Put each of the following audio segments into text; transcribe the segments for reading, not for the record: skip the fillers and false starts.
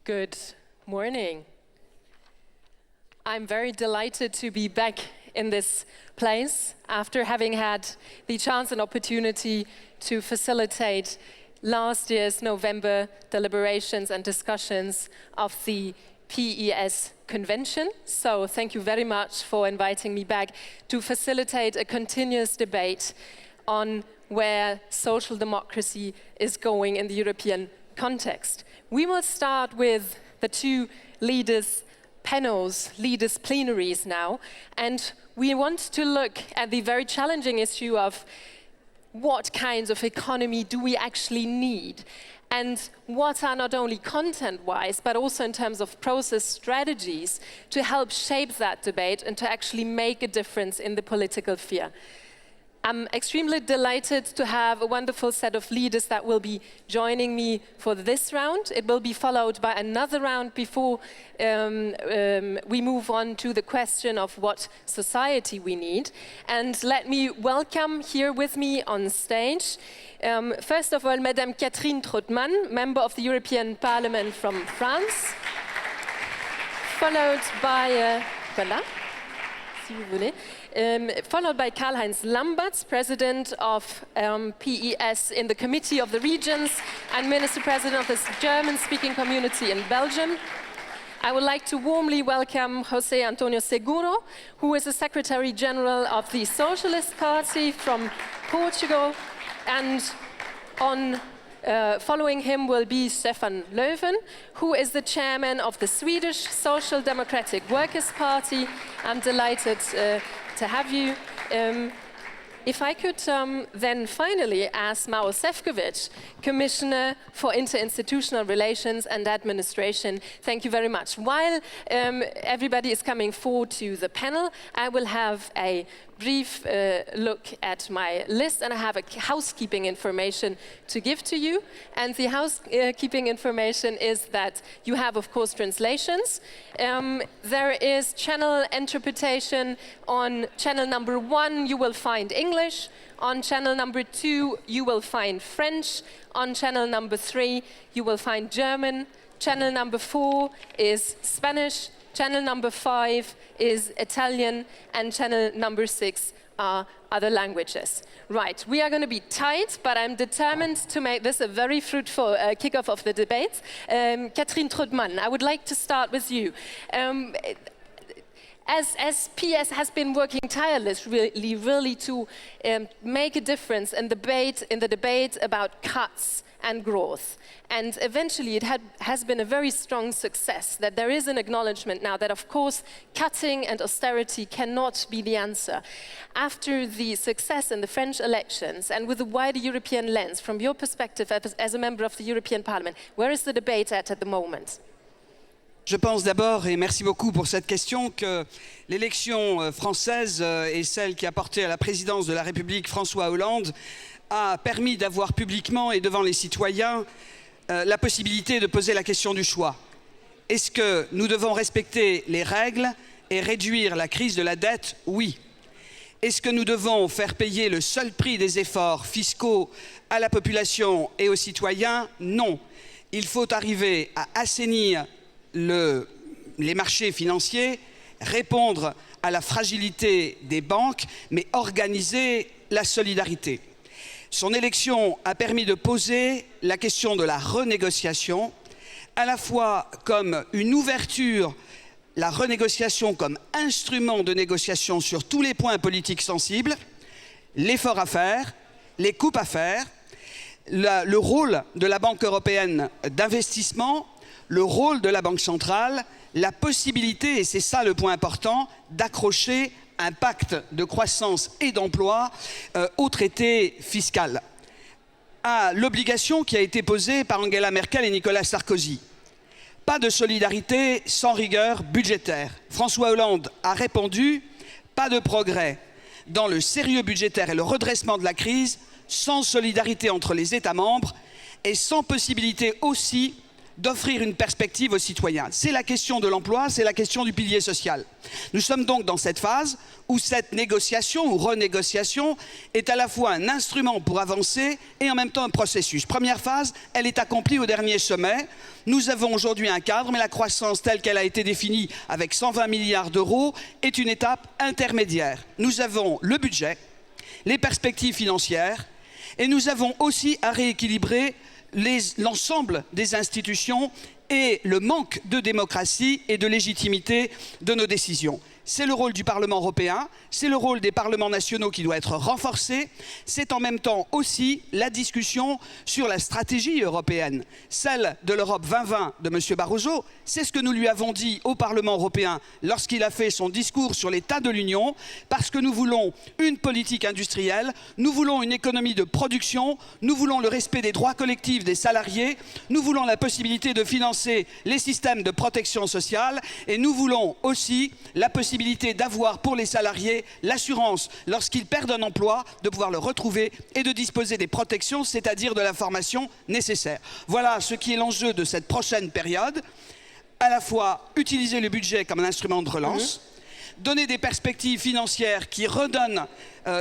Good morning. I'm very delighted to be back in this place after having had the chance and opportunity to facilitate last year's November deliberations and discussions of the PES Convention. So thank you very much for inviting me back to facilitate a continuous debate on where social democracy is going in the European context. We will start with the two leaders' panels, leaders' plenaries now, and we want to look at the very challenging issue of what kinds of economy do we actually need, and what are not only content-wise, but also in terms of process strategies to help shape that debate and to actually make a difference in the political sphere. I'm extremely delighted to have a wonderful set of leaders that will be joining me for this round. It will be followed by another round before we move on to the question of what society we need. And let me welcome here with me on stage, first of all, Madame Catherine Trautmann, Member of the European Parliament from France, followed by, voilà, si vous voulez. Followed by Karl-Heinz Lamberts, President of PES in the Committee of the Regions and Minister President of the German-speaking community in Belgium. I would like to warmly welcome José Antonio Seguro, who is the Secretary General of the Socialist Party from Portugal, and following him will be Stefan Löfven, who is the chairman of the Swedish Social Democratic Workers' Party. I'm delighted to have you. If I could then finally ask Mauro Šefčovič, Commissioner for Interinstitutional Relations and Administration. Thank you very much. While everybody is coming forward to the panel, I will have a brief look at my list, and I have a housekeeping information to give to you. And the housekeeping information is that you have, of course, translations. There is channel interpretation. On channel number 1, you will find English. On channel number 2, you will find French. On channel number 3, you will find German. Channel number 4 is Spanish. Channel number 5 is Italian, and channel number 6 are other languages. Right, we are going to be tight, but I'm determined to make this a very fruitful kickoff of the debate. Catherine Trautmann, I would like to start with you. As PS has been working tirelessly really to make a difference in the debate about cuts and growth. And eventually it has been a very strong success, that there is an acknowledgement now that, of course, cutting and austerity cannot be the answer. After the success in the French elections, and with a wider European lens, from your perspective as a member of the European Parliament, where is the debate at the moment? Je pense d'abord, et merci beaucoup pour cette question, que l'élection française et celle qui a porté à la présidence de la République François Hollande a permis d'avoir publiquement et devant les citoyens la possibilité de poser la question du choix. Est-ce que nous devons respecter les règles et réduire la crise de la dette? Oui. Est-ce que nous devons faire payer le seul prix des efforts fiscaux à la population et aux citoyens? Non. Il faut arriver à assainir les marchés financiers, répondre à la fragilité des banques, mais organiser la solidarité. Son élection a permis de poser la question de la renégociation, à la fois comme une ouverture, la renégociation comme instrument de négociation sur tous les points politiques sensibles, l'effort à faire, les coupes à faire, le rôle de la Banque européenne d'investissement, le rôle de la Banque centrale, la possibilité, et c'est ça le point important, d'accrocher un pacte de croissance et d'emploi au traité fiscal, à l'obligation qui a été posée par Angela Merkel et Nicolas Sarkozy. Pas de solidarité sans rigueur budgétaire. François Hollande a répondu, pas de progrès dans le sérieux budgétaire et le redressement de la crise sans solidarité entre les États membres et sans possibilité aussi d'offrir une perspective aux citoyens. C'est la question de l'emploi, c'est la question du pilier social. Nous sommes donc dans cette phase où cette négociation ou renégociation est à la fois un instrument pour avancer et en même temps un processus. Première phase, elle est accomplie au dernier sommet. Nous avons aujourd'hui un cadre, mais la croissance telle qu'elle a été définie avec 120 milliards d'euros est une étape intermédiaire. Nous avons le budget, les perspectives financières et nous avons aussi à rééquilibrer l'ensemble des institutions et le manque de démocratie et de légitimité de nos décisions. C'est le rôle du Parlement européen, c'est le rôle des parlements nationaux qui doit être renforcé, c'est en même temps aussi la discussion sur la stratégie européenne, celle de l'Europe 2020 de M. Barroso. C'est ce que nous lui avons dit au Parlement européen lorsqu'il a fait son discours sur l'état de l'Union, parce que nous voulons une politique industrielle, nous voulons une économie de production, nous voulons le respect des droits collectifs des salariés, nous voulons la possibilité de financer les systèmes de protection sociale et nous voulons aussi la possibilité d'avoir pour les salariés l'assurance, lorsqu'ils perdent un emploi, de pouvoir le retrouver et de disposer des protections, c'est-à-dire de la formation nécessaire. Voilà ce qui est l'enjeu de cette prochaine période. À la fois utiliser le budget comme un instrument de relance, donner des perspectives financières qui redonnent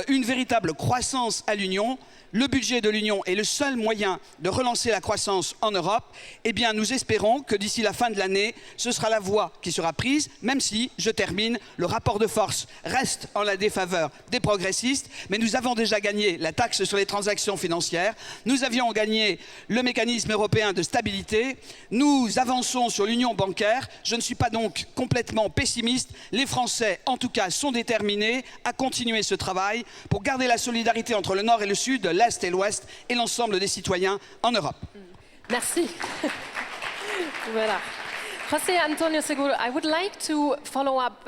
une véritable croissance à l'Union. Le budget de l'Union est le seul moyen de relancer la croissance en Europe. Eh bien, nous espérons que d'ici la fin de l'année, ce sera la voie qui sera prise, même si, je termine, le rapport de force reste en la défaveur des progressistes. Mais nous avons déjà gagné la taxe sur les transactions financières. Nous avions gagné le mécanisme européen de stabilité. Nous avançons sur l'union bancaire. Je ne suis pas donc complètement pessimiste. Les Français, en tout cas, sont déterminés à continuer ce travail pour garder la solidarité entre le Nord et le Sud, l'Est et l'Ouest et l'ensemble des citoyens en Europe. Merci. Voilà. José Antonio Seguro, I would like to follow up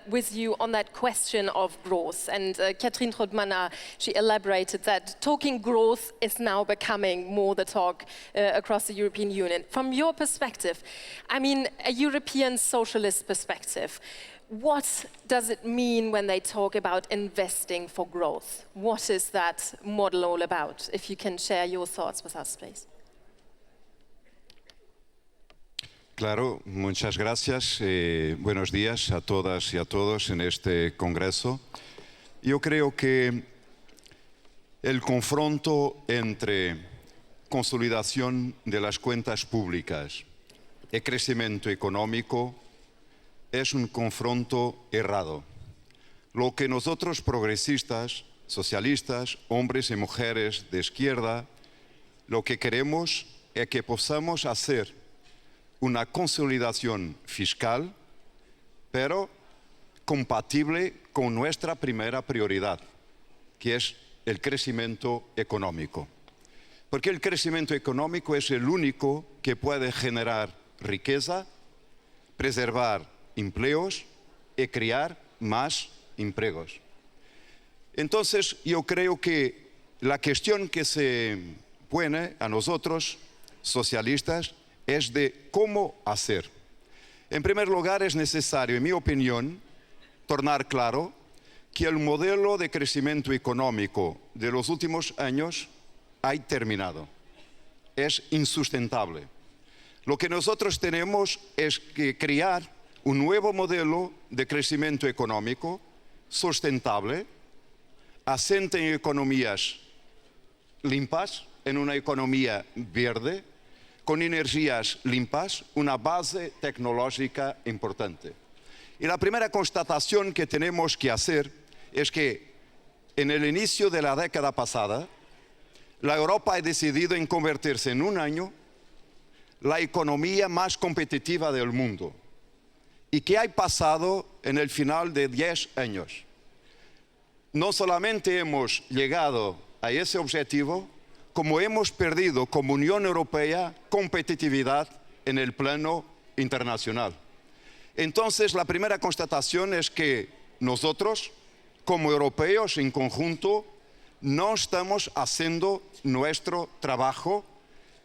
with you on that question of growth. And Catherine Trotmann, she elaborated that talking growth is now becoming more the talk across the European Union. From your perspective, I mean, a European socialist perspective, what does it mean when they talk about investing for growth? What is that model all about? If you can share your thoughts with us, please. Claro, muchas gracias. Buenos días a todas y a todos en este congreso. Yo creo que el confronto entre consolidación de las cuentas públicas y crecimiento económico es un confronto errado. Lo que nosotros progresistas, socialistas, hombres y mujeres de izquierda, lo que queremos es que podamos hacer una consolidación fiscal, pero compatible con nuestra primera prioridad, que es el crecimiento económico. Porque el crecimiento económico es el único que puede generar riqueza, preservar empleos y crear más empleos. Entonces, yo creo que la cuestión que se pone a nosotros, socialistas, es de cómo hacer. En primer lugar, es necesario, en mi opinión, tornar claro que el modelo de crecimiento económico de los últimos años ha terminado. Es insustentable. Lo que nosotros tenemos es que crear un nuevo modelo de crecimiento económico sustentable, asente en economías limpias, en una economía verde, con energías limpias, una base tecnológica importante. Y la primera constatación que tenemos que hacer es que en el inicio de la década pasada, la Europa ha decidido en convertirse en un año la economía más competitiva del mundo. ¿Y qué ha pasado en el final de 10 años? No solamente hemos llegado a ese objetivo, como hemos perdido como Unión Europea competitividad en el plano internacional. Entonces, la primera constatación es que nosotros, como europeos en conjunto, no estamos haciendo nuestro trabajo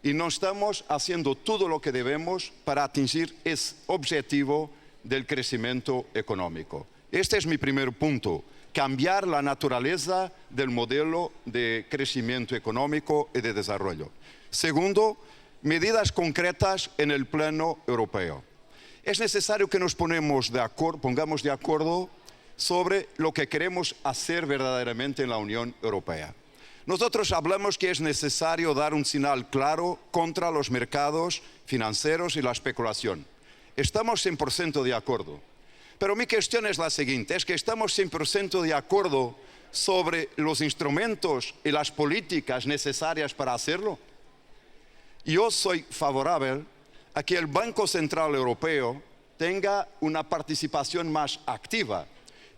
y no estamos haciendo todo lo que debemos para atingir ese objetivo del crecimiento económico. Este es mi primer punto, cambiar la naturaleza del modelo de crecimiento económico y de desarrollo. Segundo, medidas concretas en el plano europeo. Es necesario que nos pongamos de acuerdo sobre lo que queremos hacer verdaderamente en la Unión Europea. Nosotros hablamos que es necesario dar un señal claro contra los mercados financieros y la especulación. Estamos 100% de acuerdo. Pero mi cuestión es la siguiente, es que estamos 100% de acuerdo sobre los instrumentos y las políticas necesarias para hacerlo. Yo soy favorable a que el Banco Central Europeo tenga una participación más activa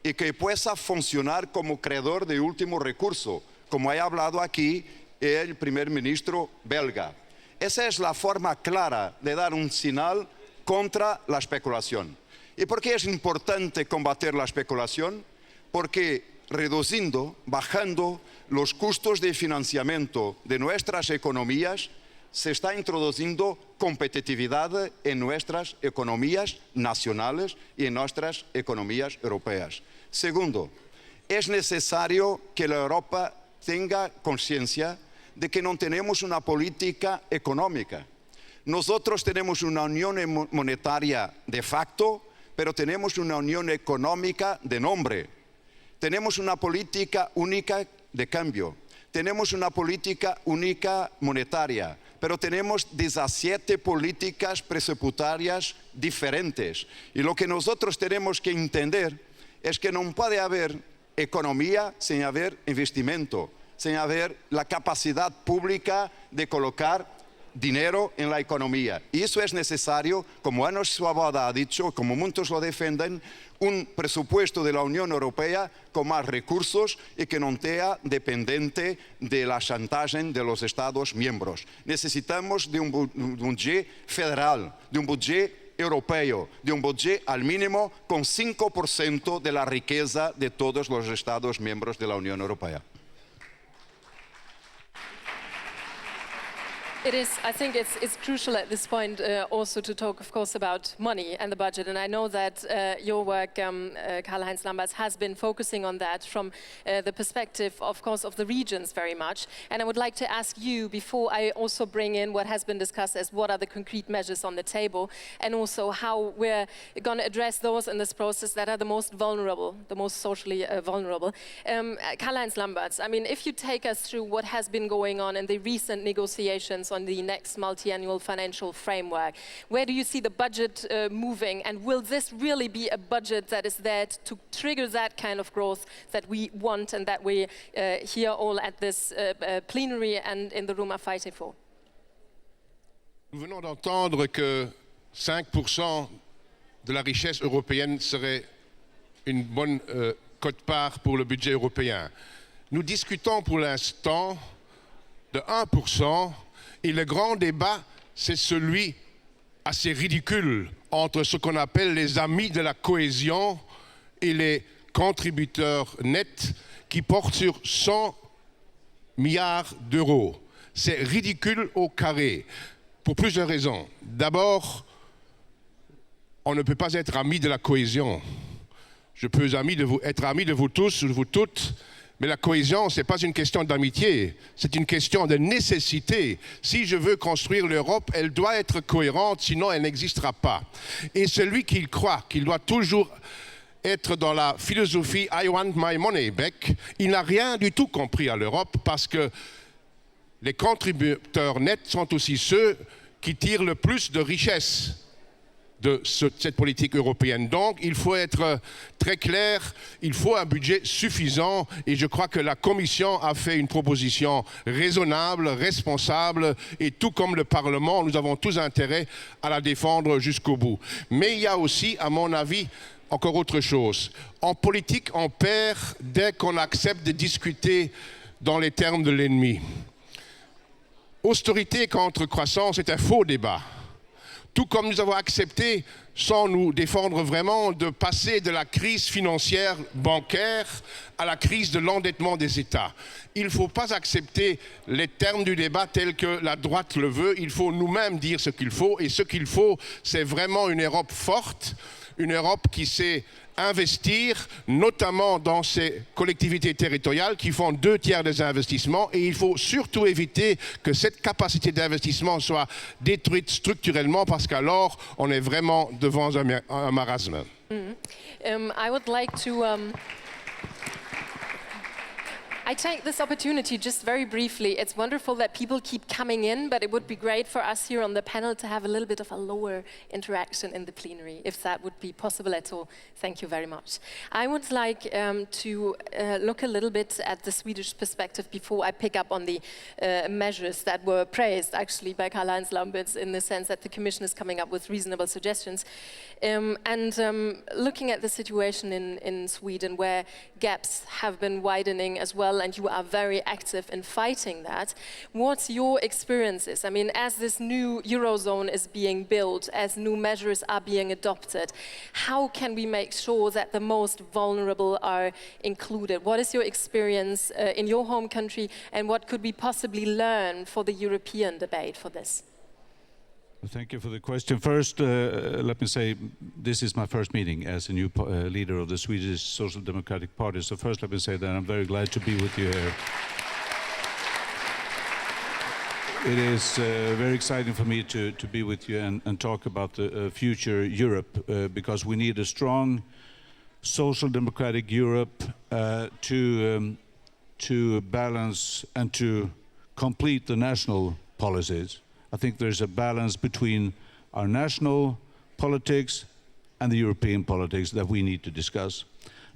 y que pueda funcionar como creador de último recurso, como ha hablado aquí el primer ministro belga. Esa es la forma clara de dar un señal contra la especulación. ¿Y por qué es importante combatir la especulación? Porque bajando los costos de financiamiento de nuestras economías, se está introduciendo competitividad en nuestras economías nacionales y en nuestras economías europeas. Segundo, es necesario que la Europa tenga conciencia de que no tenemos una política económica. Nosotros tenemos una unión monetaria de facto, pero tenemos una unión económica de nombre. Tenemos una política única de cambio. Tenemos una política única monetaria, pero tenemos 17 políticas presupuestarias diferentes. Y lo que nosotros tenemos que entender es que no puede haber economía sin haber investimento, sin haber la capacidad pública de colocar dinero en la economía. Y eso es necesario, como Ana Swoboda ha dicho, como muchos lo defienden, un presupuesto de la Unión Europea con más recursos y que no sea dependiente de la chantaje de los Estados miembros. Necesitamos de un budget federal, de un budget europeo, de un budget al mínimo con 5% de la riqueza de todos los Estados miembros de la Unión Europea. I think it's crucial at this point also to talk, of course, about money and the budget. And I know that your work, Karl-Heinz Lamberts, has been focusing on that from the perspective, of course, of the regions very much. And I would like to ask you, before I also bring in what has been discussed as what are the concrete measures on the table, and also how we're going to address those in this process that are the most vulnerable, the most socially vulnerable. Karl-Heinz Lamberts, I mean, if you take us through what has been going on in the recent negotiations on the next multi-annual financial framework. Where do you see the budget moving, and will this really be a budget that is there to trigger that kind of growth that we want and that we here all at this plenary and in the room are fighting for? Nous venons d'entendre que 5% de la richesse européenne serait une bonne quote-part pour le budget européen. Nous discutons pour l'instant de 1%. Et le grand débat, c'est celui assez ridicule entre ce qu'on appelle les amis de la cohésion et les contributeurs nets qui portent sur 100 milliards d'euros. C'est ridicule au carré, pour plusieurs raisons. D'abord, on ne peut pas être ami de la cohésion. Je peux être ami de vous tous, de vous toutes, mais la cohésion, ce n'est pas une question d'amitié, c'est une question de nécessité. Si je veux construire l'Europe, elle doit être cohérente, sinon elle n'existera pas. Et celui qui croit qu'il doit toujours être dans la philosophie « I want my money back », il n'a rien du tout compris à l'Europe, parce que les contributeurs nets sont aussi ceux qui tirent le plus de richesses de cette politique européenne. Donc, il faut être très clair, il faut un budget suffisant, et je crois que la Commission a fait une proposition raisonnable, responsable, et tout comme le Parlement, nous avons tous intérêt à la défendre jusqu'au bout. Mais il y a aussi, à mon avis, encore autre chose. En politique, on perd dès qu'on accepte de discuter dans les termes de l'ennemi. Austérité contre croissance est un faux débat. Tout comme nous avons accepté, sans nous défendre vraiment, de passer de la crise financière bancaire à la crise de l'endettement des États. Il ne faut pas accepter les termes du débat tels que la droite le veut. Il faut nous-mêmes dire ce qu'il faut. Et ce qu'il faut, c'est vraiment une Europe forte, une Europe qui sait investir notamment dans ces collectivités territoriales qui font 2/3 des investissements, et il faut surtout éviter que cette capacité d'investissement soit détruite structurellement, parce qu'alors on est vraiment devant un marasme. I would like to I take this opportunity just very briefly. It's wonderful that people keep coming in, but it would be great for us here on the panel to have a little bit of a lower interaction in the plenary, if that would be possible at all. Thank you very much. I would like to look a little bit at the Swedish perspective before I pick up on the measures that were praised actually by Karl-Heinz Lambitz, in the sense that the Commission is coming up with reasonable suggestions. Looking at the situation in Sweden, where gaps have been widening as well, and you are very active in fighting that. What's your experiences? I mean, as this new Eurozone is being built, as new measures are being adopted, how can we make sure that the most vulnerable are included? What is your experience in your home country, and what could we possibly learn for the European debate for this? Thank you for the question. First, let me say this is my first meeting as a new leader of the Swedish Social Democratic Party. So first, let me say that I'm very glad to be with you here. It is very exciting for me to be with you and talk about the future Europe, because we need a strong social democratic Europe to balance and to complete the national policies. I think there's a balance between our national politics and the European politics that we need to discuss.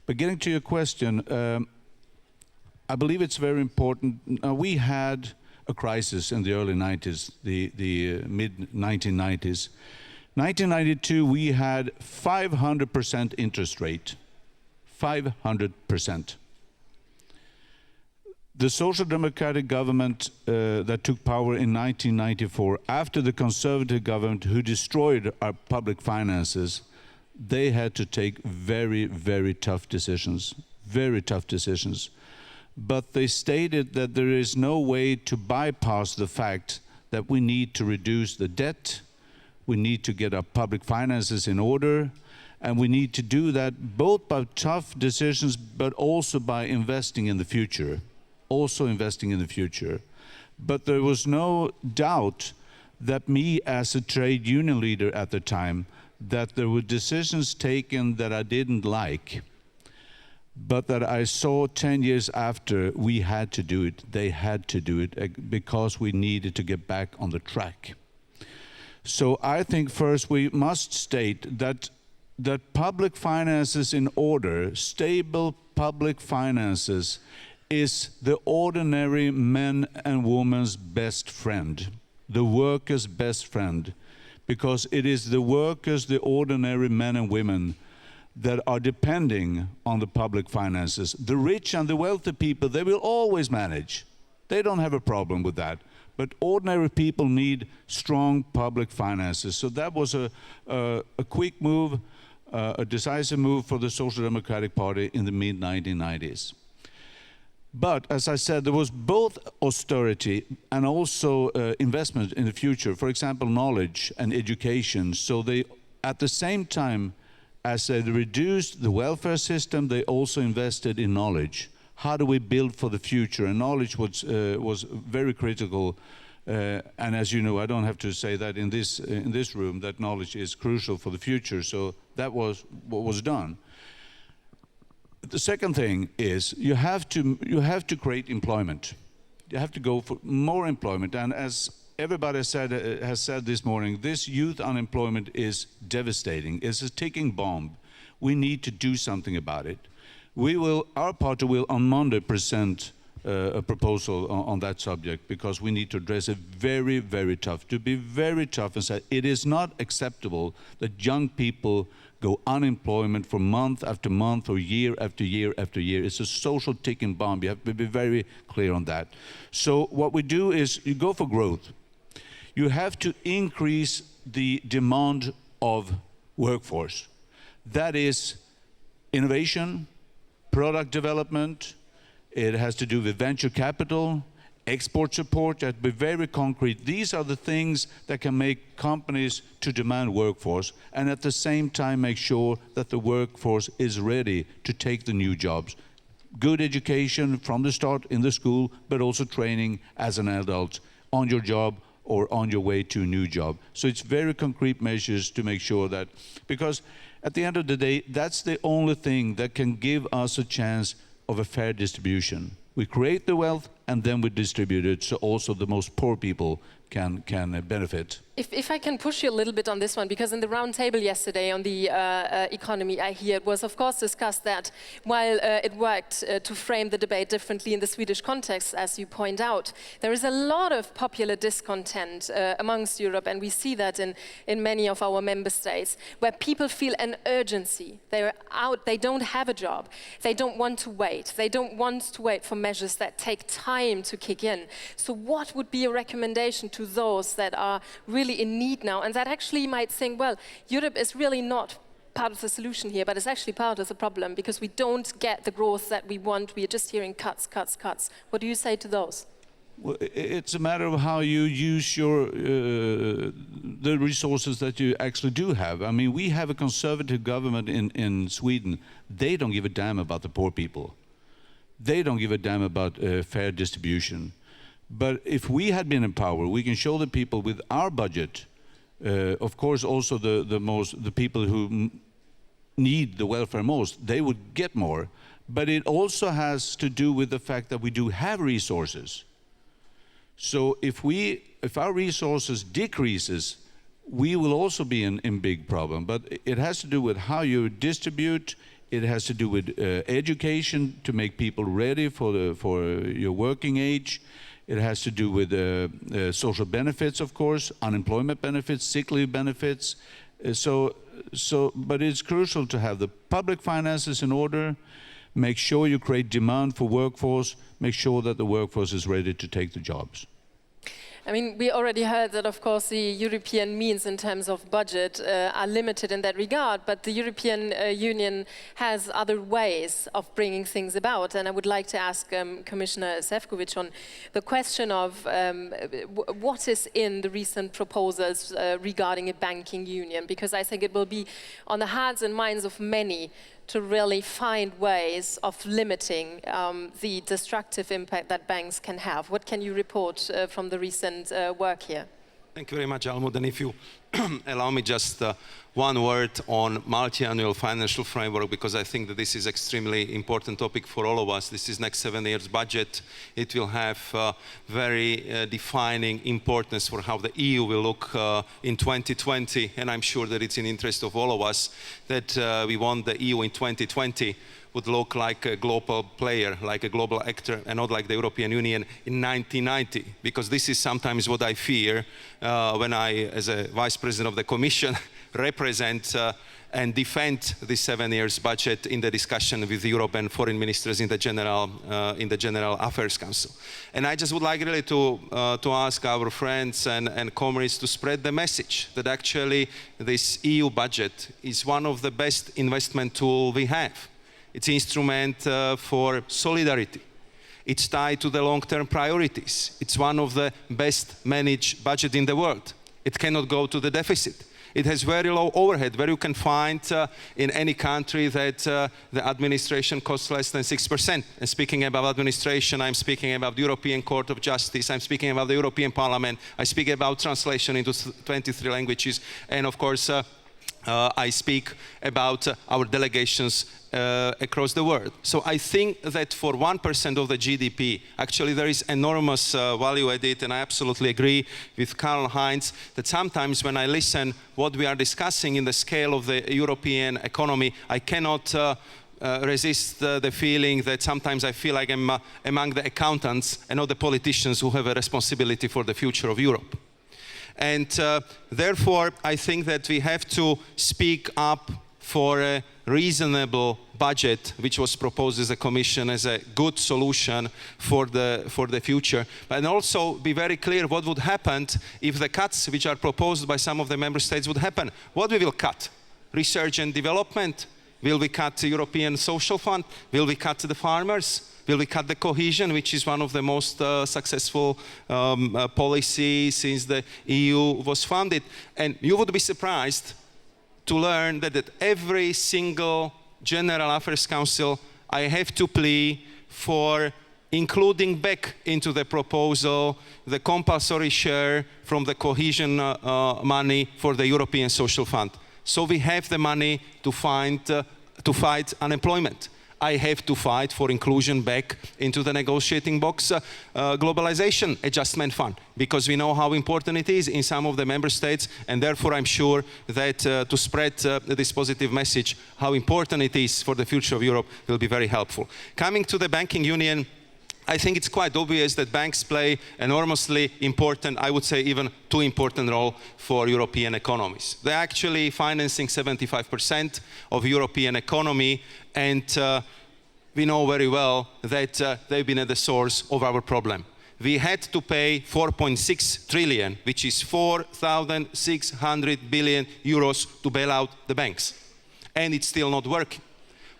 But getting to your question, I believe it's very important. We had a crisis in the early 90s, the mid-1990s. 1992, we had 500% interest rate, 500%. The Social Democratic government that took power in 1994, after the Conservative government who destroyed our public finances, they had to take very, very tough decisions, very tough decisions. But they stated that there is no way to bypass the fact that we need to reduce the debt, we need to get our public finances in order, and we need to do that both by tough decisions but also by investing in the future. But there was no doubt that me, as a trade union leader at the time, that there were decisions taken that I didn't like, but that I saw 10 years after we had to do it. They had to do it because we needed to get back on the track. So I think first we must state that public finances in order, stable public finances, is the ordinary man and woman's best friend, the worker's best friend, because it is the workers, the ordinary men and women, that are depending on the public finances. The rich and the wealthy people, they will always manage. They don't have a problem with that. But ordinary people need strong public finances. So that was a quick move, a decisive move for the Social Democratic Party in the mid-1990s. But, as I said, there was both austerity and also investment in the future. For example, knowledge and education. So they, at the same time as they reduced the welfare system, they also invested in knowledge. How do we build for the future? And knowledge was very critical. And as you know, I don't have to say that in this room, that knowledge is crucial for the future. So that was what was done. The second thing is you have to create employment. You have to go for more employment. And as everybody has said this morning, this youth unemployment is devastating. It's a ticking bomb. We need to do something about it. Our party will on Monday present a proposal on that subject, because we need to address it very, very tough. To be very tough and say it is not acceptable that young people go unemployment for month after month or year after year after year. It's a social ticking bomb. You have to be very clear on that. So what we do is you go for growth. You have to increase the demand of workforce. That is innovation, product development. It has to do with venture capital, export support, that be very concrete. These are the things that can make companies to demand workforce, and at the same time make sure that the workforce is ready to take the new jobs. Good education from the start in the school, but also training as an adult on your job or on your way to a new job. So it's very concrete measures to make sure that, because at the end of the day, that's the only thing that can give us a chance of a fair distribution. We create the wealth and then we distribute it so also the most poor people can benefit. If I can push you a little bit on this one, because in the round table yesterday on the economy, I hear it was of course discussed that while it worked to frame the debate differently in the Swedish context, as you point out, there is a lot of popular discontent amongst Europe, and we see that in many of our member states, where people feel an urgency. They're out, they don't have a job, they don't want to wait for measures that take time to kick in. So what would be a recommendation to those that are really in need now, and that actually might think, well, Europe is really not part of the solution here, but it's actually part of the problem because we don't get the growth that we want. We are just hearing cuts, cuts, cuts. What do you say to those? Well, it's a matter of how you use your the resources that you actually do have. I mean, we have a conservative government in Sweden. They don't give a damn about the poor people. They don't give a damn about fair distribution. But if we had been in power, we can show the people with our budget, of course also the people who need the welfare most, they would get more. But it also has to do with the fact that we do have resources. So if our resources decreases, we will also be in big problem. But it has to do with how you distribute. It has to do with education to make people ready for your working age. It has to do with social benefits, of course, unemployment benefits, sick leave benefits. But it's crucial to have the public finances in order, make sure you create demand for workforce, make sure that the workforce is ready to take the jobs. I mean, we already heard that, of course, the European means in terms of budget are limited in that regard, but the European Union has other ways of bringing things about. And I would like to ask Commissioner Šefčovič on the question of what is in the recent proposals regarding a banking union, because I think it will be on the hearts and minds of many to really find ways of limiting the destructive impact that banks can have. What can you report from the recent work here? Thank you very much, Almud. And if you allow me just one word on multi-annual financial framework, because I think that this is extremely important topic for all of us. This is next 7 years budget. It will have very defining importance for how the EU will look in 2020. And I'm sure that it's in interest of all of us that we want the EU in 2020 would look like a global player, like a global actor, and not like the European Union in 1990. Because this is sometimes what I fear when I, as a Vice President of the Commission, represent and defend the 7 years budget in the discussion with Europe and foreign ministers in the General Affairs Council. And I just would like really to ask our friends and comrades to spread the message that actually this EU budget is one of the best investment tools we have. It's an instrument for solidarity. It's tied to the long-term priorities. It's one of the best managed budgets in the world. It cannot go to the deficit. It has very low overhead, where you can find in any country that the administration costs less than 6%. And speaking about administration, I'm speaking about the European Court of Justice, I'm speaking about the European Parliament, I speak about translation into 23 languages, and of course, I speak about our delegations across the world. So I think that for 1% of the GDP, actually there is enormous value added, and I absolutely agree with Karl-Heinz that sometimes when I listen what we are discussing in the scale of the European economy, I cannot resist the feeling that sometimes I feel like I'm among the accountants and not the politicians who have a responsibility for the future of Europe. And therefore, I think that we have to speak up for a reasonable budget, which was proposed as a Commission as a good solution for the future. And also be very clear what would happen if the cuts which are proposed by some of the member states would happen. What we will cut? Research and development? Will we cut the European Social Fund? Will we cut the farmers? Will we cut the cohesion, which is one of the most successful policies since the EU was founded? And you would be surprised to learn that at every single General Affairs Council, I have to plea for including back into the proposal the compulsory share from the cohesion money for the European Social Fund. So we have the money to fight unemployment. I have to fight for inclusion back into the negotiating box globalization adjustment fund, because we know how important it is in some of the member states, and therefore I'm sure that to spread this positive message, how important it is for the future of Europe, will be very helpful. Coming to the banking union, I think it's quite obvious that banks play enormously important, I would say even too important role for European economies. They're actually financing 75% of European economy, and we know very well that they've been at the source of our problem. We had to pay 4.6 trillion, which is 4,600 billion euros to bail out the banks. And it's still not working.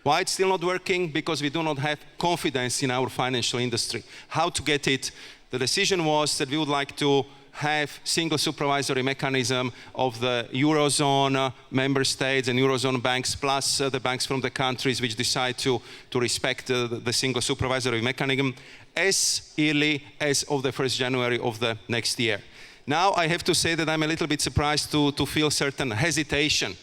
Why it's still not working? Because we do not have confidence in our financial industry. How to get it? The decision was that we would like to have single supervisory mechanism of the Eurozone member states and Eurozone banks, plus the banks from the countries which decide to respect the single supervisory mechanism as early as of the 1st January of the next year. Now I have to say that I'm a little bit surprised to feel certain hesitation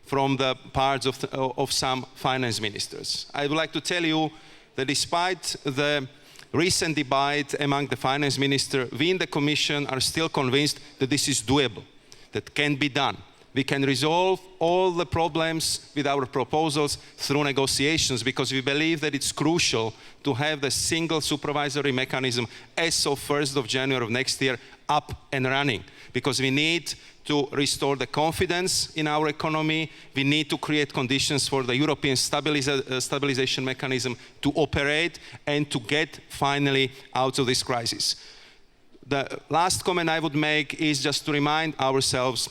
from the parts of some finance ministers. I would like to tell you that despite the recent debate among the finance ministers, we in the Commission are still convinced that this is doable, that can be done. We can resolve all the problems with our proposals through negotiations, because we believe that it's crucial to have the single supervisory mechanism as of 1st of January of next year up and running, because we need to restore the confidence in our economy. We need to create conditions for the European stabilization mechanism to operate and to get finally out of this crisis. The last comment I would make is just to remind ourselves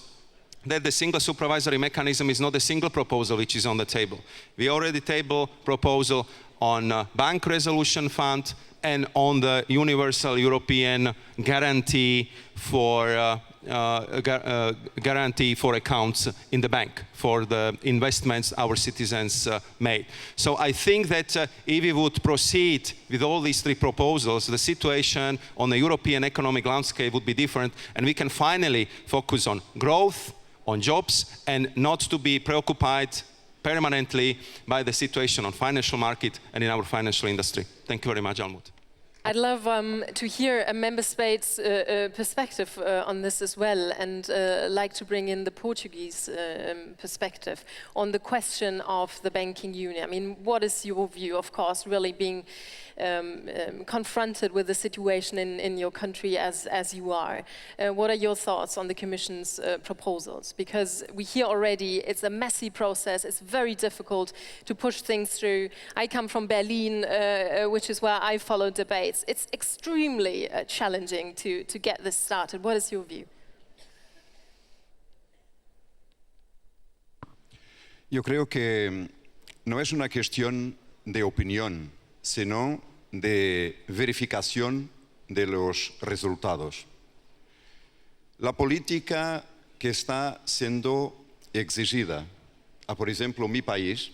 that the single supervisory mechanism is not a single proposal which is on the table. We already tabled proposal on bank resolution fund and on the universal European guarantee for guarantee for accounts in the bank for the investments our citizens made. So I think that if we would proceed with all these three proposals, the situation on the European economic landscape would be different, and we can finally focus on growth, on jobs, and not to be preoccupied permanently by the situation on financial market and in our financial industry. Thank you very much, Almut. I'd love to hear a member state's perspective on this as well, and like to bring in the Portuguese perspective on the question of the banking union. I mean, what is your view, of course, really being confronted with the situation in your country as you are? What are your thoughts on the Commission's proposals? Because we hear already it's a messy process, it's very difficult to push things through. I come from Berlin, which is where I follow debates. It's extremely challenging to get this started. What is your view? Yo creo que no es una cuestión de opinión, sino de verificación de los resultados. La política que está siendo exigida a, por ejemplo, mi país,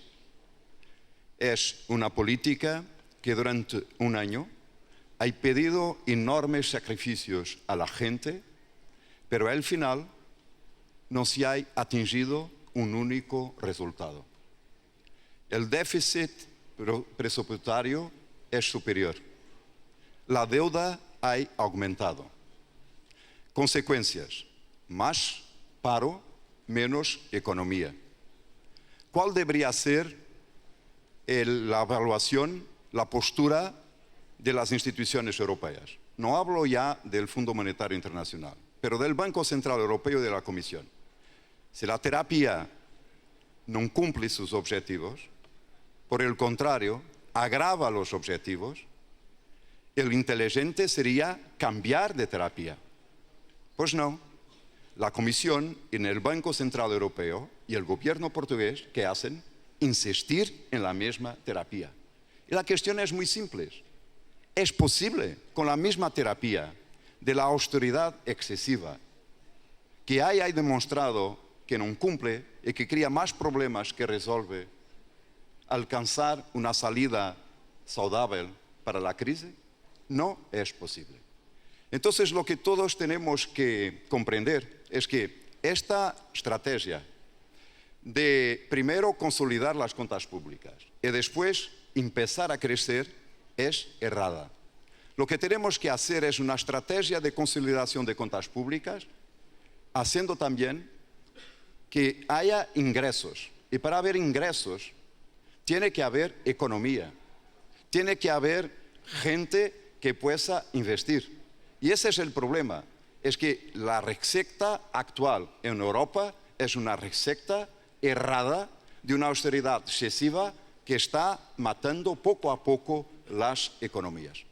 es una política que durante un año ha pedido enormes sacrificios a la gente, pero al final no se ha atingido un único resultado. El déficit presupuestario es superior. La deuda ha aumentado. Consecuencias: más paro, menos economía. ¿Cuál debería ser la evaluación, la postura de las instituciones europeas? No hablo ya del Fondo Monetario Internacional, pero del Banco Central Europeo y de la Comisión. Si la terapia no cumple sus objetivos, por el contrario, agrava los objetivos, el inteligente sería cambiar de terapia. Pues no, la Comisión en el Banco Central Europeo y el gobierno portugués, ¿qué hacen? Insistir en la misma terapia. Y la cuestión es muy simple. ¿Es posible, con la misma terapia de la austeridad excesiva, que haya demostrado que no cumple y que crea más problemas que resuelve, alcanzar una salida saludable para la crisis? No es posible. Entonces, lo que todos tenemos que comprender es que esta estrategia de primero consolidar las cuentas públicas y después empezar a crecer es errada. Lo que tenemos que hacer es una estrategia de consolidación de cuentas públicas, haciendo también que haya ingresos. Y para haber ingresos, tiene que haber economía, tiene que haber gente que pueda investir. Y ese es el problema, es que la receta actual en Europa es una receta errada de una austeridad excesiva que está matando poco a poco las economías.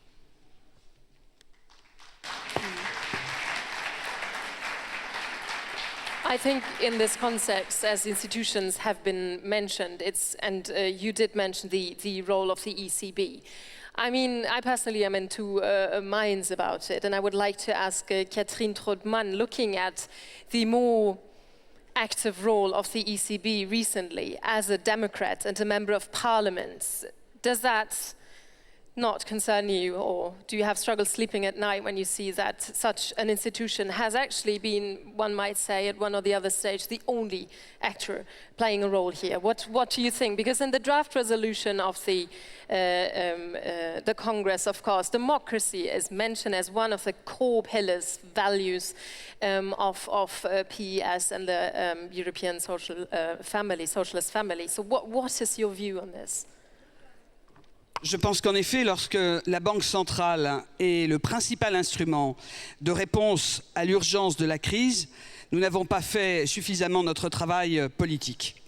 I think in this context, as institutions have been mentioned, and you did mention the role of the ECB. I mean, I personally am in two minds about it, and I would like to ask Catherine Trautmann, looking at the more active role of the ECB recently as a Democrat and a member of Parliament, does that not concern you, or do you have struggled sleeping at night when you see that such an institution has actually been, one might say, at one or the other stage, the only actor playing a role here? What do you think? Because in the draft resolution of the Congress, of course, democracy is mentioned as one of the core pillars, values of PES and the European social socialist family. So what is your view on this? Je pense qu'en effet, lorsque la Banque centrale est le principal instrument de réponse à l'urgence de la crise, nous n'avons pas fait suffisamment notre travail politique.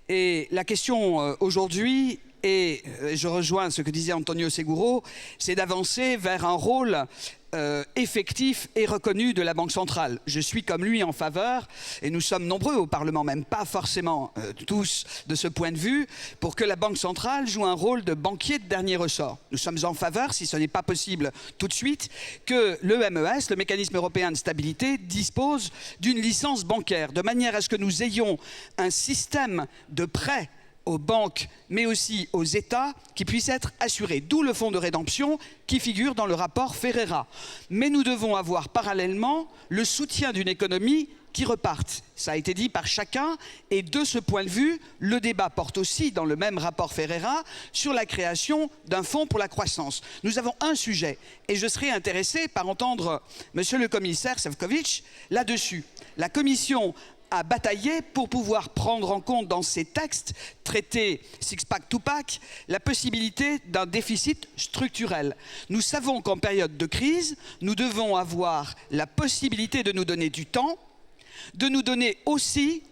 Et la question aujourd'hui, et je rejoins ce que disait Antonio Seguro, c'est d'avancer vers un rôle effectif et reconnu de la Banque centrale. Je suis comme lui en faveur, et nous sommes nombreux au Parlement, même pas forcément tous de ce point de vue, pour que la Banque centrale joue un rôle de banquier de dernier ressort. Nous sommes en faveur, si ce n'est pas possible tout de suite, que le MES, le mécanisme européen de stabilité, dispose d'une licence bancaire, de manière à ce que nous ayons un système de prêts aux banques, mais aussi aux États, qui puissent être assurés. D'où le fonds de rédemption qui figure dans le rapport Ferreira. Mais nous devons avoir parallèlement le soutien d'une économie qui reparte. Ça a été dit par chacun, et de ce point de vue, le débat porte aussi, dans le même rapport Ferreira, sur la création d'un fonds pour la croissance. Nous avons un sujet, et je serais intéressé par entendre Monsieur le commissaire Šefčovič là-dessus. La Commission a bataillé pour pouvoir prendre en compte dans ces textes, traités six-pack, two-pack, la possibilité d'un déficit structurel. Nous savons qu'en période de crise, nous devons avoir la possibilité de nous donner du temps, de nous donner aussi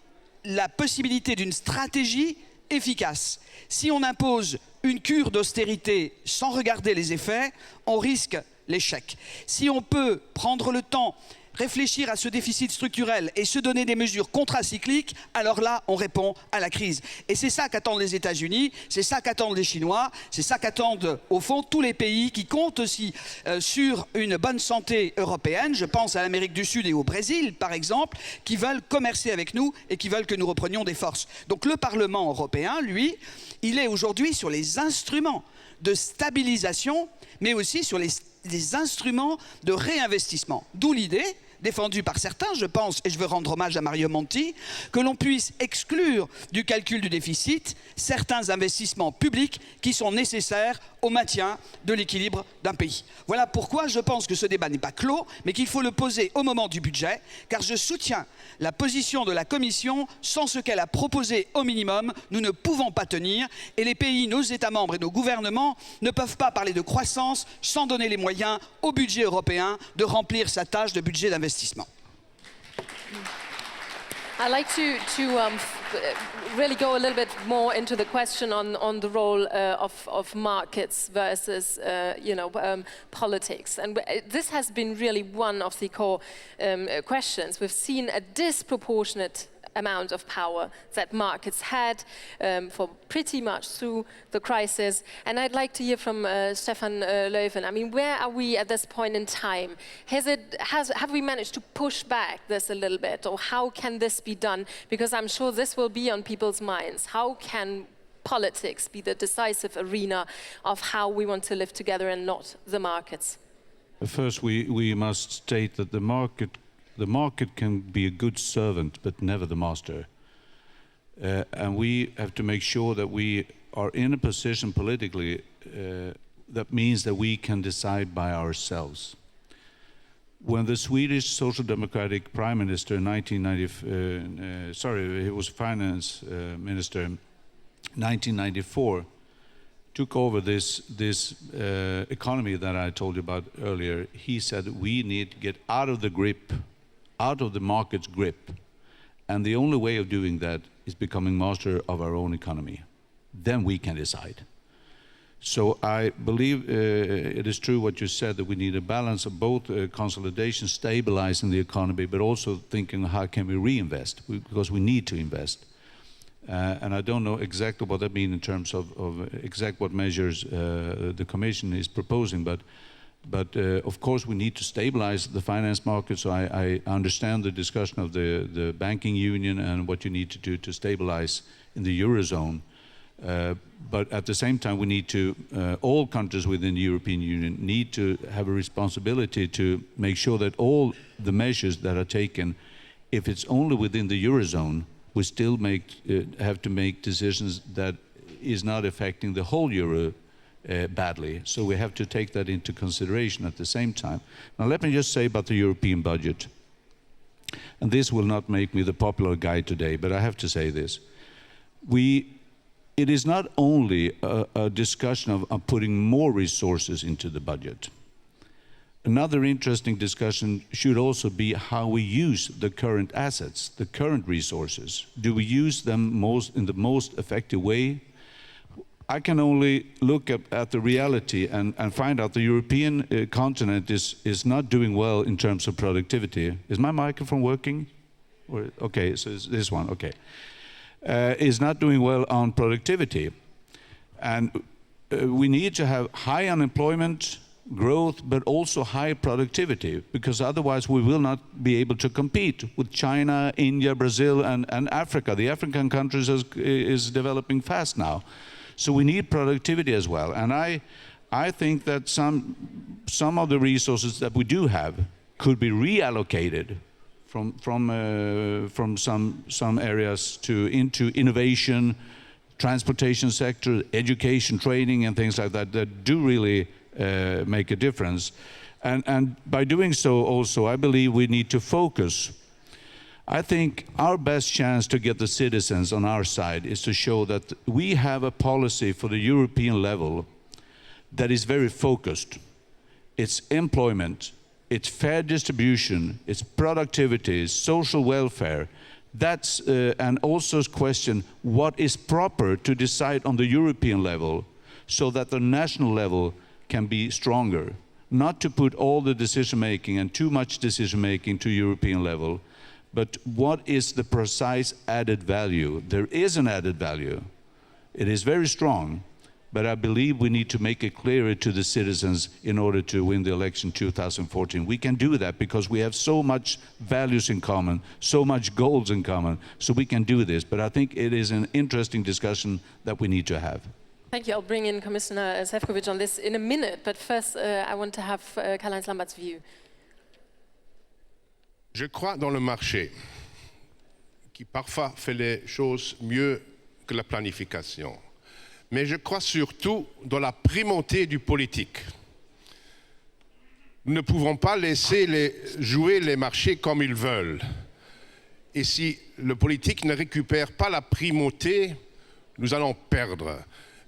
la possibilité d'une stratégie efficace. Si on impose une cure d'austérité sans regarder les effets, on risque l'échec. Si on peut prendre le temps, réfléchir à ce déficit structurel et se donner des mesures contracycliques, alors là, on répond à la crise. Et c'est ça qu'attendent les États-Unis, c'est ça qu'attendent les Chinois, c'est ça qu'attendent, au fond, tous les pays qui comptent aussi sur une bonne santé européenne. Je pense à l'Amérique du Sud et au Brésil, par exemple, qui veulent commercer avec nous et qui veulent que nous reprenions des forces. Donc le Parlement européen, lui, il est aujourd'hui sur les instruments de stabilisation, mais aussi sur les instruments de réinvestissement. D'où l'idée, défendue par certains, je pense, et je veux rendre hommage à Mario Monti, que l'on puisse exclure du calcul du déficit certains investissements publics qui sont nécessaires au maintien de l'équilibre d'un pays. Voilà pourquoi je pense que ce débat n'est pas clos, mais qu'il faut le poser au moment du budget, car je soutiens la position de la Commission. Sans ce qu'elle a proposé au minimum, nous ne pouvons pas tenir, et les pays, nos États membres et nos gouvernements ne peuvent pas parler de croissance sans donner les moyens au budget européen de remplir sa tâche de budget d'investissement. I'd like to really go a little bit more into the question on the role of markets versus politics, and this has been really one of the core questions. We've seen a disproportionate amount of power that markets had for pretty much through the crisis. And I'd like to hear from Stefan Löwen. I mean, where are we at this point in time? Have we managed to push back this a little bit, or how can this be done? Because I'm sure this will be on people's minds. How can politics be the decisive arena of how we want to live together and not the markets? First, we must state that the market can be a good servant, but never the master. And we have to make sure that we are in a position politically that means that we can decide by ourselves. When the Swedish Social Democratic Prime Minister in 1990, he was Finance Minister in 1994, took over this economy that I told you about earlier, he said we need to get out of the grip, out of the market's grip. And the only way of doing that is becoming master of our own economy. Then we can decide. So I believe it is true what you said, that we need a balance of both consolidation, stabilizing the economy, but also thinking how can we reinvest, because we need to invest. And I don't know exactly what that means in terms of exact what measures the Commission is proposing, but of course we need to stabilize the finance market. So I understand the discussion of the banking union and what you need to do to stabilize in the Eurozone. But at the same time, we need to, all countries within the European Union need to have a responsibility to make sure that all the measures that are taken, if it's only within the Eurozone, we still have to make decisions that is not affecting the whole euro badly. So we have to take that into consideration at the same time. Now let me just say about the European budget. And this will not make me the popular guy today, but I have to say this. It is not only a discussion of putting more resources into the budget. Another interesting discussion should also be how we use the current assets, the current resources. Do we use them in the most effective way? I can only look at the reality and find out the European continent is not doing well in terms of productivity. Is my microphone working? Okay, so it's this one, okay. Is not doing well on productivity. And we need to have high unemployment, growth, but also high productivity, because otherwise we will not be able to compete with China, India, Brazil, and Africa. The African countries is developing fast now. So we need productivity as well. And I think that some of the resources that we do have could be reallocated from some areas into innovation, transportation sector, education, training, and things like that do really make a difference. And by doing so also, I believe we need to focus. I think our best chance to get the citizens on our side is to show that we have a policy for the European level that is very focused. It's employment, it's fair distribution, it's productivity, it's social welfare. That's and also question what is proper to decide on the European level so that the national level can be stronger. Not to put all the decision making and too much decision making to European level, but what is the precise added value? There is an added value. It is very strong, but I believe we need to make it clearer to the citizens in order to win the election 2014. We can do that because we have so much values in common, so much goals in common, so we can do this. But I think it is an interesting discussion that we need to have. Thank you. I'll bring in Commissioner Šefčovič on this in a minute, but first I want to have Karl-Heinz Lambert's view. Je crois dans le marché, qui parfois fait les choses mieux que la planification. Mais je crois surtout dans la primauté du politique. Nous ne pouvons pas laisser jouer les marchés comme ils veulent. Et si le politique ne récupère pas la primauté, nous allons perdre.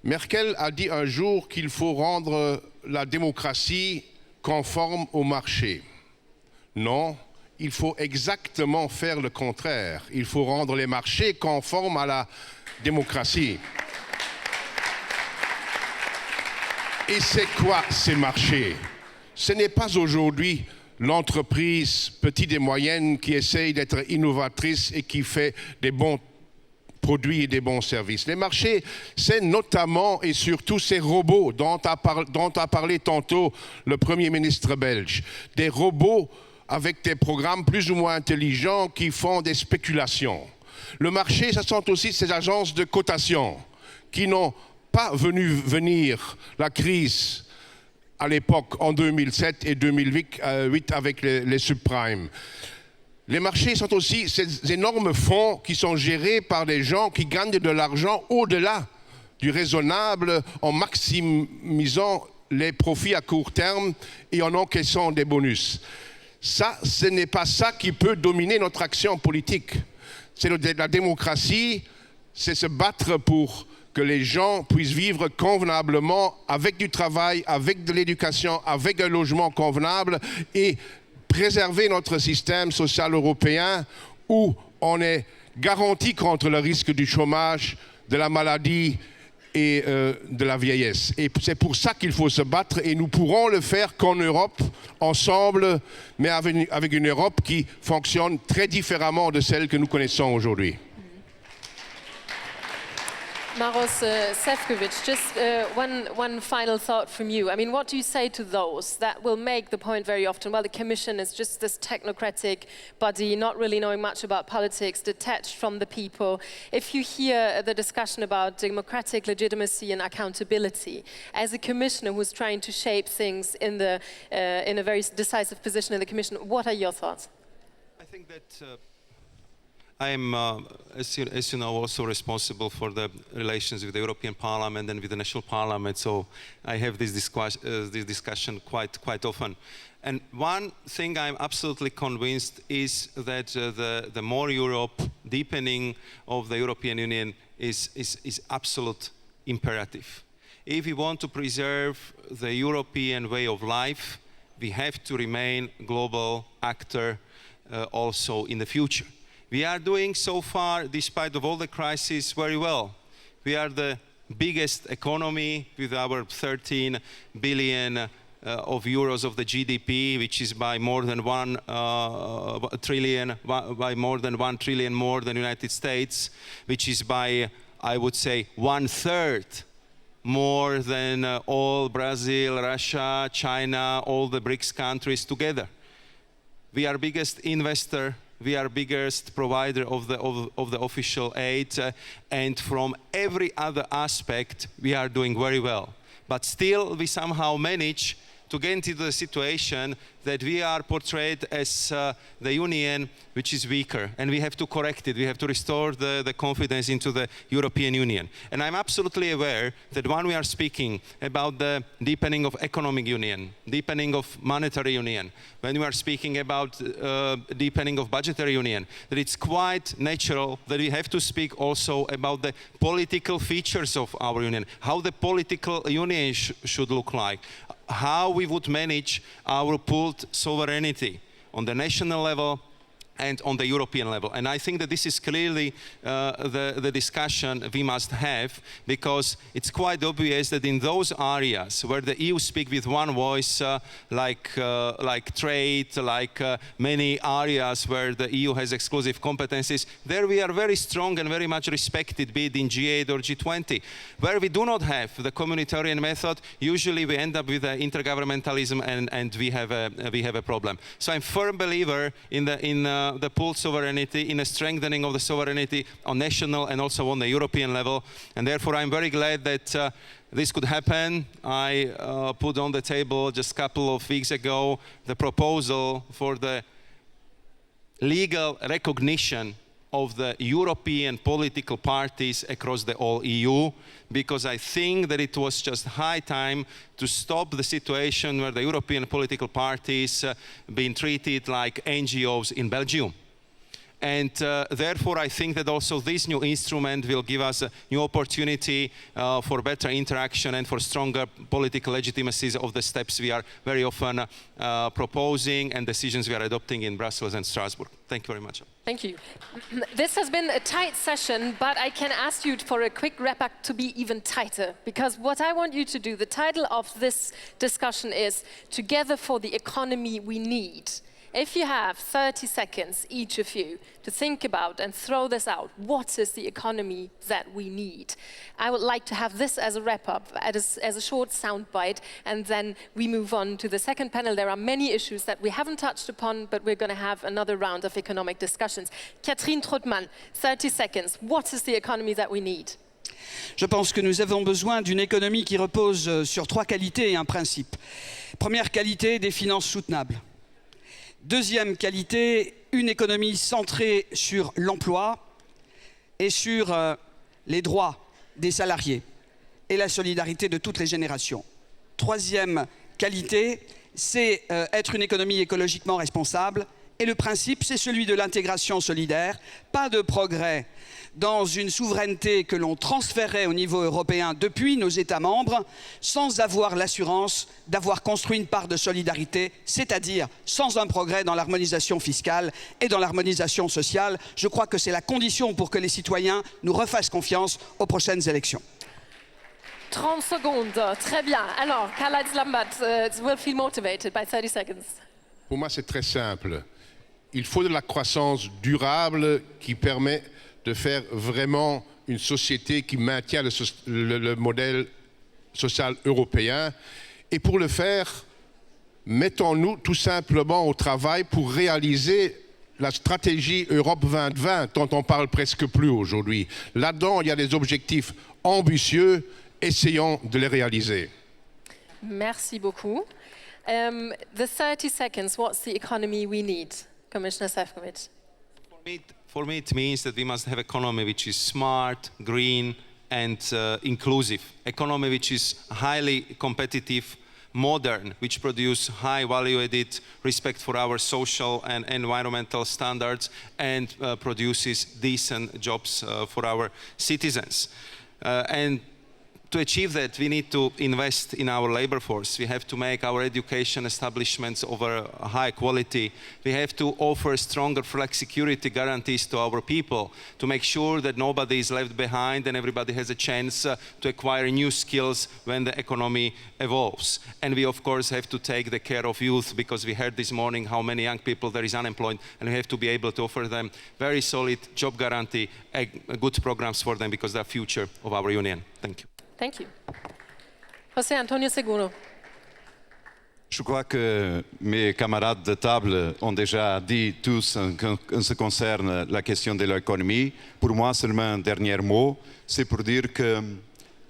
Merkel a dit un jour qu'il faut rendre la démocratie conforme au marché. Non, il faut exactement faire le contraire. Il faut rendre les marchés conformes à la démocratie. Et c'est quoi ces marchés? Ce n'est pas aujourd'hui l'entreprise petite et moyenne qui essaye d'être innovatrice et qui fait des bons produits et des bons services. Les marchés, c'est notamment et surtout ces robots dont a parlé tantôt le Premier ministre belge. Des robots avec des programmes plus ou moins intelligents qui font des spéculations. Le marché, ce sont aussi ces agences de cotation qui n'ont pas venir la crise à l'époque en 2007 et 2008 avec les subprimes. Les marchés sont aussi ces énormes fonds qui sont gérés par des gens qui gagnent de l'argent au-delà du raisonnable en maximisant les profits à court terme et en encaissant des bonus. Ça, ce n'est pas ça qui peut dominer notre action politique. C'est la démocratie, c'est se battre pour que les gens puissent vivre convenablement avec du travail, avec de l'éducation, avec un logement convenable et préserver notre système social européen où on est garanti contre le risque du chômage, de la maladie et de la vieillesse. Et c'est pour ça qu'il faut se battre et nous pourrons le faire qu'en Europe, ensemble, mais avec une Europe qui fonctionne très différemment de celle que nous connaissons aujourd'hui. Maros Sefcovic, just one final thought from you. I mean, what do you say to those that will make the point very often, well, the Commission is just this technocratic body, not really knowing much about politics, detached from the people. If you hear the discussion about democratic legitimacy and accountability, as a commissioner who's trying to shape things in a very decisive position in the Commission, what are your thoughts? I think that I am, as you know, also responsible for the relations with the European Parliament and with the national parliament, so I have this discussion quite often. And one thing I'm absolutely convinced is that the more Europe, deepening of the European Union is absolute imperative. If we want to preserve the European way of life, we have to remain global actor also in the future. We are doing so far, despite of all the crises, very well. We are the biggest economy with our 13 billion of euros of the GDP, which is by more than 1 trillion, by more than 1 trillion more than the United States, which is by, I would say, 1/3 more than all Brazil, Russia, China, all the BRICS countries together. We are biggest investor. We are biggest provider of the official aid, and from every other aspect, we are doing very well. But still, we somehow manage to get into the situation that we are portrayed as the Union which is weaker, and we have to correct it. We have to restore the confidence into the European Union. And I'm absolutely aware that when we are speaking about the deepening of economic union, deepening of monetary union, when we are speaking about deepening of budgetary union, that it's quite natural that we have to speak also about the political features of our union, how the political union should look like, how we would manage our pooled sovereignty on the national level and on the European level. And I think that this is clearly the discussion we must have, because it's quite obvious that in those areas where the EU speaks with one voice, like trade, like many areas where the EU has exclusive competencies, there we are very strong and very much respected, be it in G8 or G20. Where we do not have the communitarian method, usually we end up with intergovernmentalism, and we have a problem. So I'm a firm believer in the pooled sovereignty, in a strengthening of the sovereignty on national and also on the European level. And therefore, I'm very glad that this could happen. I put on the table just a couple of weeks ago the proposal for the legal recognition of the European political parties across the whole EU, because I think that it was just high time to stop the situation where the European political parties being treated like NGOs in Belgium. And therefore, I think that also this new instrument will give us a new opportunity for better interaction and for stronger political legitimacy of the steps we are very often proposing and decisions we are adopting in Brussels and Strasbourg. Thank you very much. Thank you. This has been a tight session, but I can ask you for a quick wrap-up to be even tighter, because what I want you to do, the title of this discussion is Together for the Economy We Need. If you have 30 seconds, each of you, to think about and throw this out, what is the economy that we need? I would like to have this as a wrap-up, as a short soundbite, and then we move on to the second panel. There are many issues that we haven't touched upon, but we're going to have another round of economic discussions. Catherine Trottmann, 30 seconds. What is the economy that we need? Je pense que nous avons besoin d'une économie qui repose sur 3 qualités et un principe. Première qualité, des finances soutenables. Deuxième qualité, une économie centrée sur l'emploi et sur les droits des salariés et la solidarité de toutes les générations. Troisième qualité, c'est être une économie écologiquement responsable. Et le principe, c'est celui de l'intégration solidaire. Pas de progrès dans une souveraineté que l'on transférait au niveau européen depuis nos États membres, sans avoir l'assurance d'avoir construit une part de solidarité, c'est-à-dire sans un progrès dans l'harmonisation fiscale et dans l'harmonisation sociale. Je crois que c'est la condition pour que les citoyens nous refassent confiance aux prochaines élections. 30 secondes, très bien. Alors, Karl-Heinz Lambert will feel motivated by 30 seconds. Pour moi, c'est très simple. Il faut de la croissance durable qui permet de faire vraiment une société qui maintient le modèle social européen. Et pour le faire, mettons-nous tout simplement au travail pour réaliser la stratégie Europe 2020 dont on parle presque plus aujourd'hui. Là-dedans, il y a des objectifs ambitieux. Essayons de les réaliser. Merci beaucoup. The 30 seconds, what's the economy we need? Commissioner Šefčovič. For me, it means that we must have economy which is smart, green, and inclusive. Economy which is highly competitive, modern, which produce high value-added respect for our social and environmental standards, and produces decent jobs for our citizens. And to achieve that, we need to invest in our labor force. We have to make our education establishments of a high quality. We have to offer stronger flexicurity guarantees to our people to make sure that nobody is left behind and everybody has a chance to acquire new skills when the economy evolves. And we, of course, have to take the care of youth, because we heard this morning how many young people there is unemployed, and we have to be able to offer them very solid job guarantee, good programs for them, because they're the future of our union. Thank you. Thank you. José Antonio Seguro. Je crois que mes camarades de table ont déjà dit tous en ce qui concerne la question de l'économie. Pour moi, seulement un dernier mot, c'est pour dire que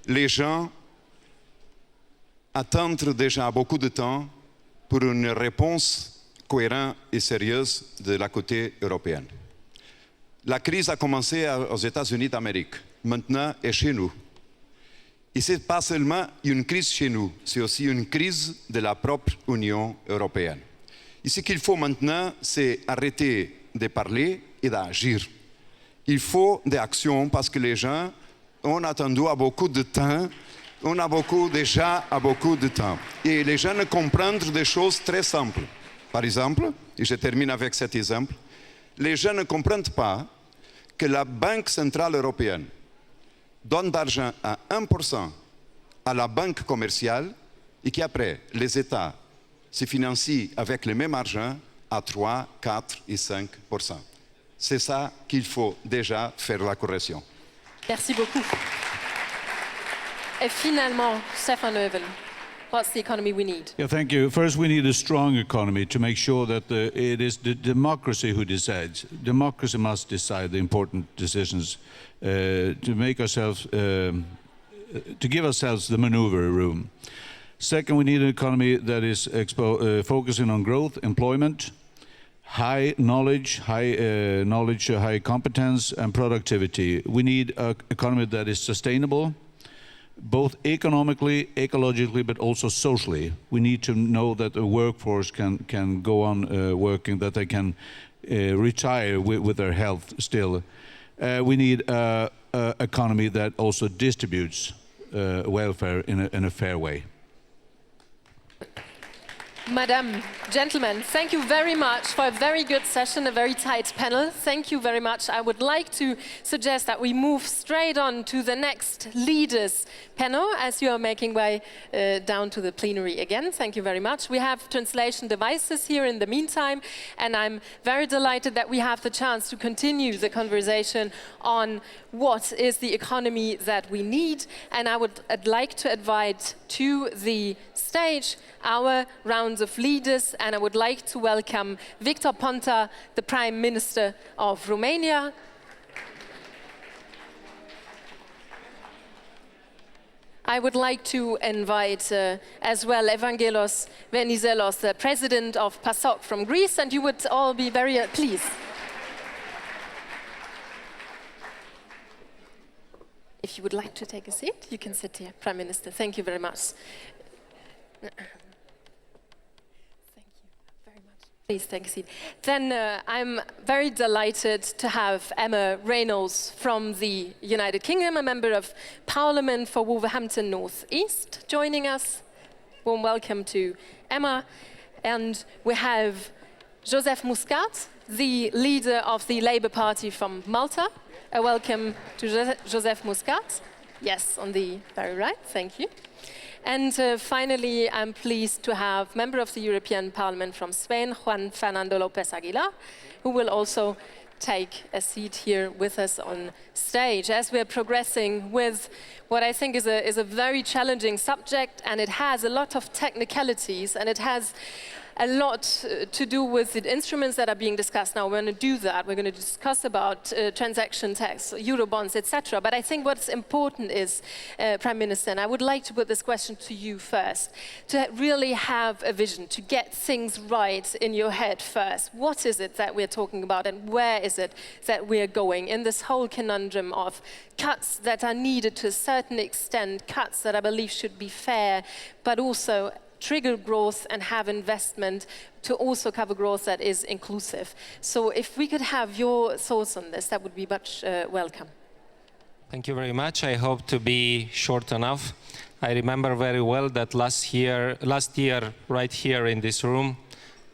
les gens attendent déjà beaucoup de temps pour une réponse cohérente et sérieuse de la côté européenne. La crise a commencé aux États-Unis d'Amérique, maintenant est chez nous. Et ce n'est pas seulement une crise chez nous, c'est aussi une crise de la propre Union européenne. Et ce qu'il faut maintenant, c'est arrêter de parler et d'agir. Il faut des actions parce que les gens ont attendu à beaucoup de temps, on a déjà beaucoup de temps. Et les gens comprennent des choses très simples. Par exemple, et je termine avec cet exemple, les gens ne comprennent pas que la Banque centrale européenne donne d'argent à 1% à la banque commerciale et qu'après, les États se financient avec le même argent à 3, 4 et 5%. C'est ça qu'il faut déjà faire la correction. Merci beaucoup. Et finalement, Stefan Löwen, what's the economy we need? Yeah, thank you. First, we need a strong economy to make sure that it is the democracy who decides. Democracy must decide the important decisions to make ourselves, to give ourselves the maneuver room. Second, we need an economy that is focusing on growth, employment, high knowledge, high competence, and productivity. We need an economy that is sustainable, both economically, ecologically, but also socially. We need to know that the workforce can go on working, that they can retire with their health still. We need an economy that also distributes welfare in a fair way. Madam, gentlemen, thank you very much for a very good session, a very tight panel. Thank you very much. I would like to suggest that we move straight on to the next leaders panel as you are making way down to the plenary again. Thank you very much. We have translation devices here in the meantime, and I'm very delighted that we have the chance to continue the conversation on what is the economy that we need. And I'd like to invite to the stage our rounds of leaders, and I would like to welcome Victor Ponta, the Prime Minister of Romania. I would like to invite as well Evangelos Venizelos, the President of PASOK from Greece, and you would all be very please. If you would like to take a seat, you can sit here, Prime Minister. Thank you very much. Please take a seat. Then I'm very delighted to have Emma Reynolds from the United Kingdom, a member of Parliament for Wolverhampton North East, joining us. Warm welcome to Emma. And we have Joseph Muscat, the leader of the Labour Party from Malta. A welcome to Joseph Muscat. Yes, on the very right, thank you. And finally, I'm pleased to have member of the European Parliament from Spain, Juan Fernando López Aguilar, who will also take a seat here with us on stage as we're progressing with what I think is a very challenging subject, and it has a lot of technicalities, and it has a lot to do with the instruments that are being discussed now. We're going to do that. We're going to discuss about transaction tax, Eurobonds, etc. But I think what's important is, Prime Minister, and I would like to put this question to you first, to really have a vision, to get things right in your head first. What is it that we're talking about, and where is it that we're going in this whole conundrum of cuts that are needed to a certain extent, cuts that I believe should be fair, but also trigger growth and have investment to also cover growth that is inclusive. So if we could have your thoughts on this, that would be much welcome. Thank you very much. I hope to be short enough. I remember very well that last year, right here in this room,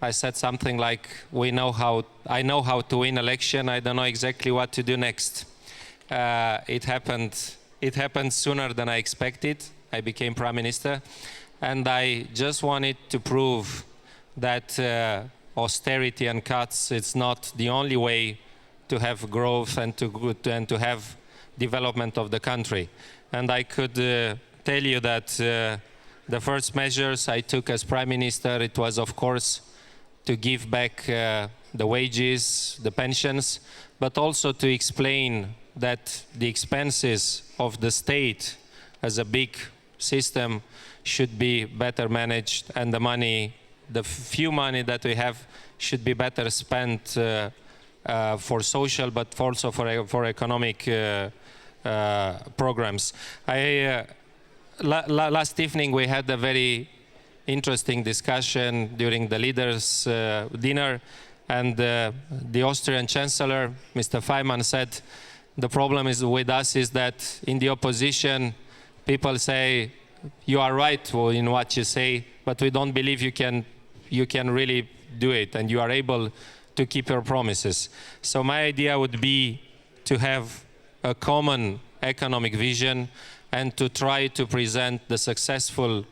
I said something like, I know how to win election, I don't know exactly what to do next. It happened sooner than I expected. I became Prime Minister. And I just wanted to prove that austerity and cuts, it's not the only way to have growth and to have development of the country. And I could tell you that the first measures I took as Prime Minister, it was, of course, to give back the wages, the pensions, but also to explain that the expenses of the state as a big system should be better managed, and the few money that we have should be better spent for social, but also for economic programs. Last evening we had a very interesting discussion during the leaders' dinner, and the Austrian Chancellor, Mr. Faymann, said the problem is with us is that in the opposition people say, you are right in what you say, but we don't believe you can really do it, and you are able to keep your promises. So my idea would be to have a common economic vision and to try to present the successful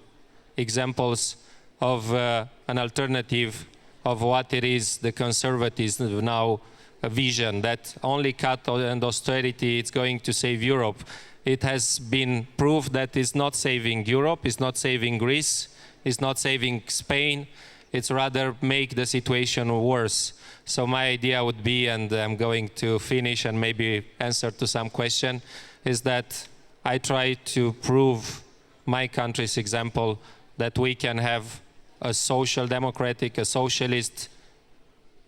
examples of an alternative of what it is the conservatives now vision, that only cut and austerity is going to save Europe. It has been proved that it's not saving Europe, it's not saving Greece, it's not saving Spain, it's rather make the situation worse. So my idea would be, and I'm going to finish and maybe answer to some question, is that I try to prove my country's example that we can have a social democratic, a socialist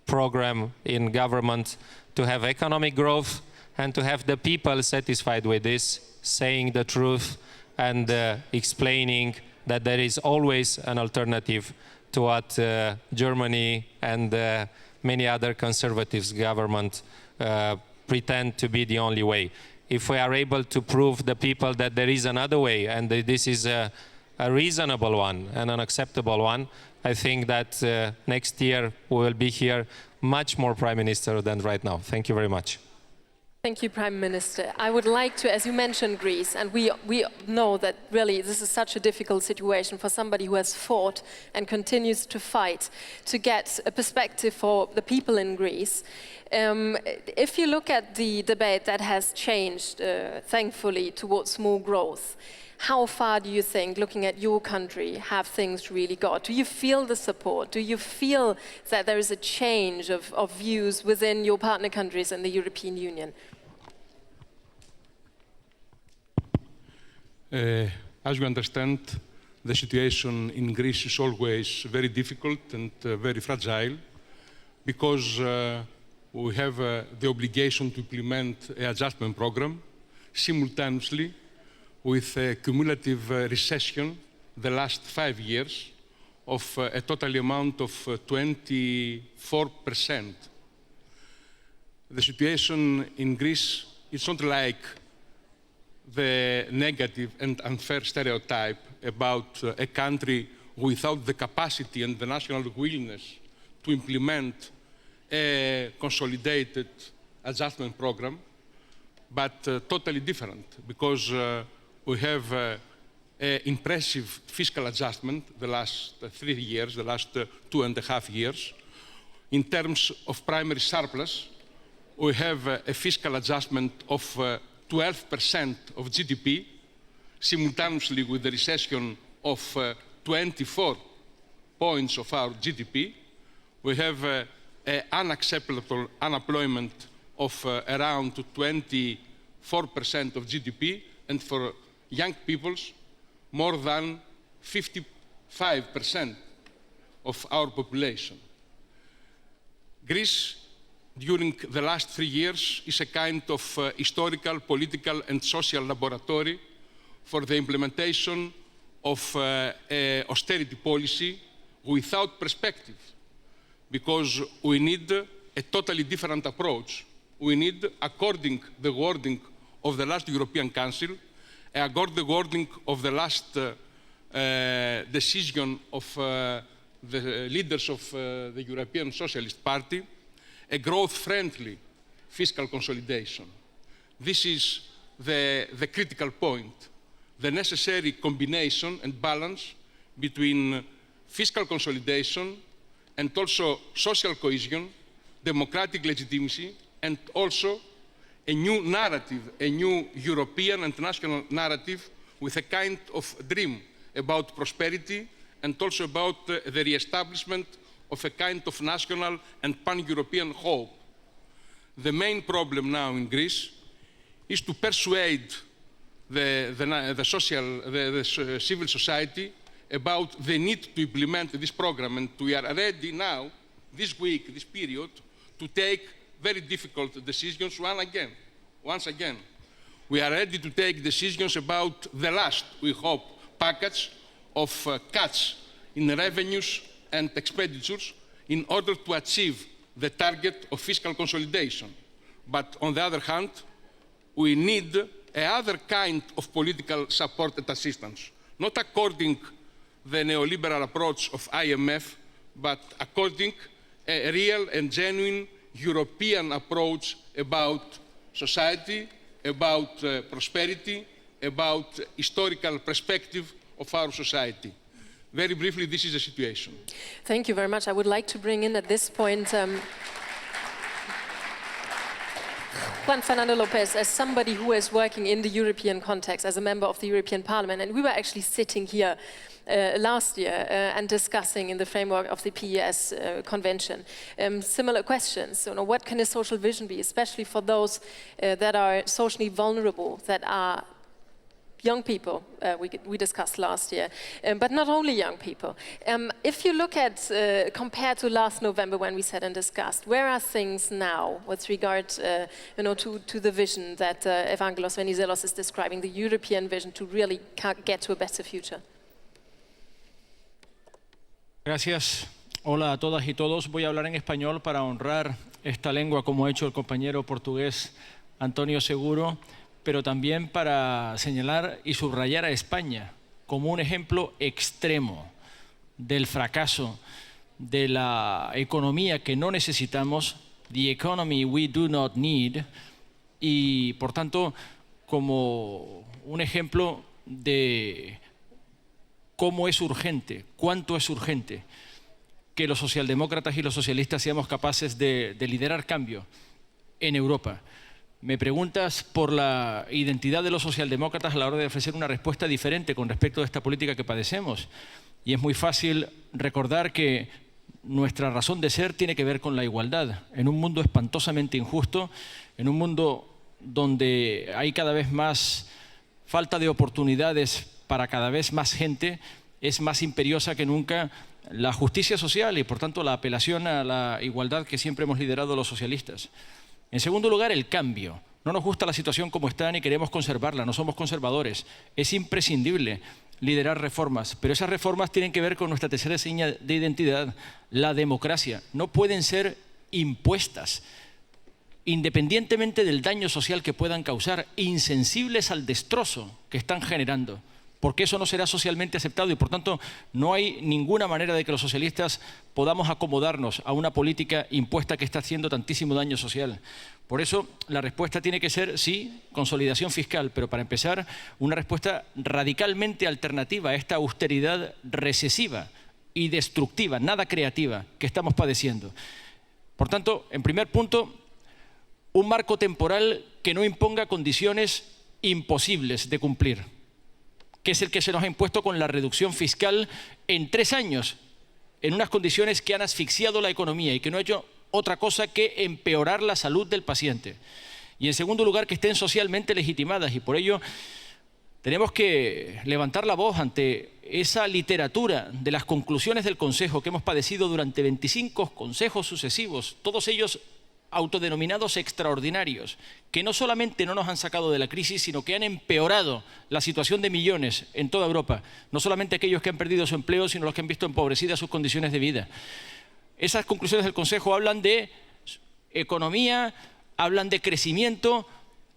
program in government to have economic growth, and to have the people satisfied with this, saying the truth and explaining that there is always an alternative to what Germany and many other conservatives government pretend to be the only way. If we are able to prove the people that there is another way and that this is a reasonable one and an acceptable one, I think that next year we will be here much more Prime Minister than right now. Thank you very much. Thank you, Prime Minister. I would like to, as you mentioned Greece, and we know that really this is such a difficult situation for somebody who has fought and continues to fight to get a perspective for the people in Greece. If you look at the debate that has changed, thankfully, towards more growth, how far do you think, looking at your country, have things really got? Do you feel the support? Do you feel that there is a change of views within your partner countries in the European Union? As you understand, the situation in Greece is always very difficult and very fragile because we have the obligation to implement an adjustment program simultaneously with a cumulative recession the last 5 years of a total amount of 24%. The situation in Greece is not like the negative and unfair stereotype about a country without the capacity and the national willingness to implement a consolidated adjustment program, but totally different because we have an impressive fiscal adjustment the last 3 years, the last 2.5 years. In terms of primary surplus, we have a fiscal adjustment of 12% of GDP, simultaneously with the recession of 24 points of our GDP. We have an unacceptable unemployment of around 24% of GDP, and for young people, more than 55% of our population. Greece, during the last 3 years, is a kind of historical, political and social laboratory for the implementation of an austerity policy without perspective, because we need a totally different approach. We need, according to the wording of the last European Council, according to the wording of the last decision of the leaders of the European Socialist Party, a growth-friendly fiscal consolidation. This is the critical point, the necessary combination and balance between fiscal consolidation and also social cohesion, democratic legitimacy, and also a new narrative, a new European and national narrative with a kind of dream about prosperity and also about the re-establishment of a kind of national and pan-European hope. The main problem now in Greece is to persuade the civil society about the need to implement this program, and we are ready now, this week, this period, to take very difficult decisions once again. We are ready to take decisions about the last, we hope, package of cuts in revenues and expenditures in order to achieve the target of fiscal consolidation. But on the other hand, we need another kind of political support and assistance, not according to the neoliberal approach of IMF, but according to a real and genuine European approach about society, about prosperity, about historical perspective of our society. Very briefly, this is the situation. Thank you very much. I would like to bring in at this point Juan Fernando Lopez, as somebody who is working in the European context, as a member of the European Parliament, and we were actually sitting here last year and discussing in the framework of the PES convention similar questions. You know, what can a social vision be, especially for those that are socially vulnerable, that are young people, we discussed last year, but not only young people. If you look at, compared to last November when we sat and discussed, where are things now with regard to the vision that Evangelos Venizelos is describing, the European vision to really get to a better future? Gracias. Hola a todas y todos. Voy a hablar en español para honrar esta lengua, como ha hecho el compañero portugués Antonio Seguro, pero también para señalar y subrayar a España como un ejemplo extremo del fracaso de la economía que no necesitamos, the economy we do not need, y por tanto como un ejemplo de cómo es urgente, cuánto es urgente que los socialdemócratas y los socialistas seamos capaces de liderar cambio en Europa. Me preguntas por la identidad de los socialdemócratas a la hora de ofrecer una respuesta diferente con respecto a esta política que padecemos. Y es muy fácil recordar que nuestra razón de ser tiene que ver con la igualdad. En un mundo espantosamente injusto, en un mundo donde hay cada vez más falta de oportunidades para cada vez más gente, es más imperiosa que nunca la justicia social y, por tanto, la apelación a la igualdad que siempre hemos liderado los socialistas. En segundo lugar, el cambio. No nos gusta la situación como está ni queremos conservarla, no somos conservadores. Es imprescindible liderar reformas, pero esas reformas tienen que ver con nuestra tercera seña de identidad, la democracia. No pueden ser impuestas, independientemente del daño social que puedan causar, insensibles al destrozo que están generando, porque eso no será socialmente aceptado y, por tanto, no hay ninguna manera de que los socialistas podamos acomodarnos a una política impuesta que está haciendo tantísimo daño social. Por eso, la respuesta tiene que ser, sí, consolidación fiscal, pero para empezar, una respuesta radicalmente alternativa a esta austeridad recesiva y destructiva, nada creativa, que estamos padeciendo. Por tanto, en primer punto, un marco temporal que no imponga condiciones imposibles de cumplir, que es el que se nos ha impuesto con la reducción fiscal en 3 años, en unas condiciones que han asfixiado la economía y que no ha hecho otra cosa que empeorar la salud del paciente. Y en segundo lugar, que estén socialmente legitimadas, y por ello tenemos que levantar la voz ante esa literatura de las conclusiones del Consejo que hemos padecido durante 25 consejos sucesivos, todos ellos autodenominados extraordinarios, que no solamente no nos han sacado de la crisis, sino que han empeorado la situación de millones en toda Europa. No solamente aquellos que han perdido su empleo, sino los que han visto empobrecidas sus condiciones de vida. Esas conclusiones del Consejo hablan de economía, hablan de crecimiento,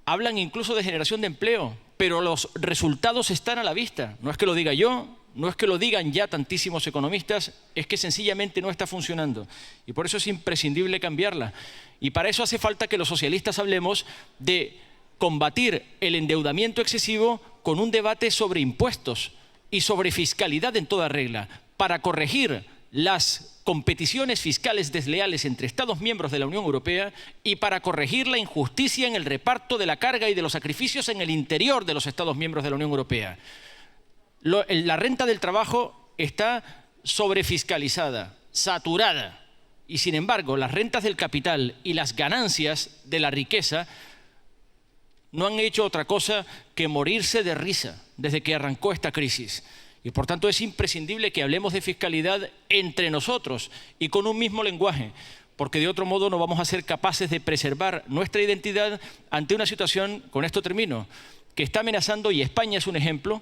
hablan incluso de generación de empleo, pero los resultados están a la vista. No es que lo diga yo, no es que lo digan ya tantísimos economistas, es que sencillamente no está funcionando. Y por eso es imprescindible cambiarla. Y para eso hace falta que los socialistas hablemos de combatir el endeudamiento excesivo con un debate sobre impuestos y sobre fiscalidad en toda regla, para corregir las competiciones fiscales desleales entre Estados miembros de la Unión Europea y para corregir la injusticia en el reparto de la carga y de los sacrificios en el interior de los Estados miembros de la Unión Europea. La renta del trabajo está sobrefiscalizada, saturada, y sin embargo las rentas del capital y las ganancias de la riqueza no han hecho otra cosa que morirse de risa desde que arrancó esta crisis. Y por tanto es imprescindible que hablemos de fiscalidad entre nosotros y con un mismo lenguaje, porque de otro modo no vamos a ser capaces de preservar nuestra identidad ante una situación, con esto termino, que está amenazando, y España es un ejemplo,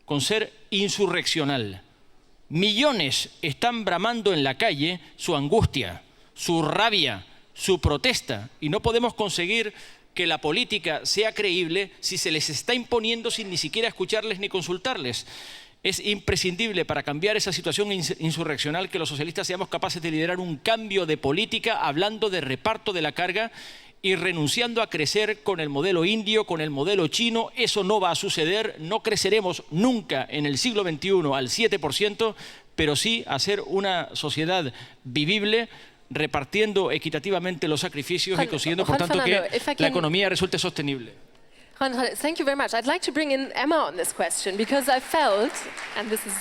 con ser insurreccional. Millones están bramando en la calle su angustia, su rabia, su protesta, y no podemos conseguir que la política sea creíble si se les está imponiendo sin ni siquiera escucharles ni consultarles. Es imprescindible para cambiar esa situación insurreccional que los socialistas seamos capaces de liderar un cambio de política hablando de reparto de la carga y renunciando a crecer con el modelo indio, con el modelo chino. Eso no va a suceder, no creceremos nunca en el siglo XXI al 7%, pero sí a ser una sociedad vivible, repartiendo equitativamente los sacrificios y consiguiendo, por tanto, que la economía resulte sostenible. Thank you very much. I'd like to bring in Emma on this question because I felt, and this is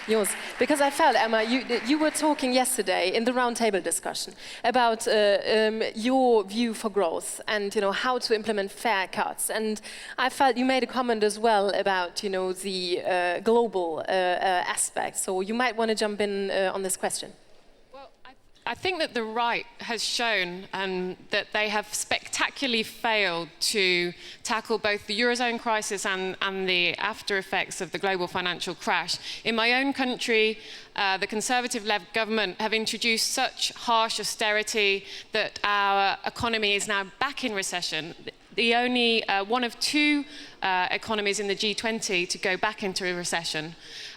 yours, because I felt, Emma, you were talking yesterday in the roundtable discussion about your view for growth and how to implement fair cuts. And I felt you made a comment as well about the global aspect. So you might want to jump in on this question. I think that the right has shown that they have spectacularly failed to tackle both the Eurozone crisis and the after effects of the global financial crash. In my own country, the Conservative-led government have introduced such harsh austerity that our economy is now back in recession. The only one of two economies in the G20 to go back into a recession.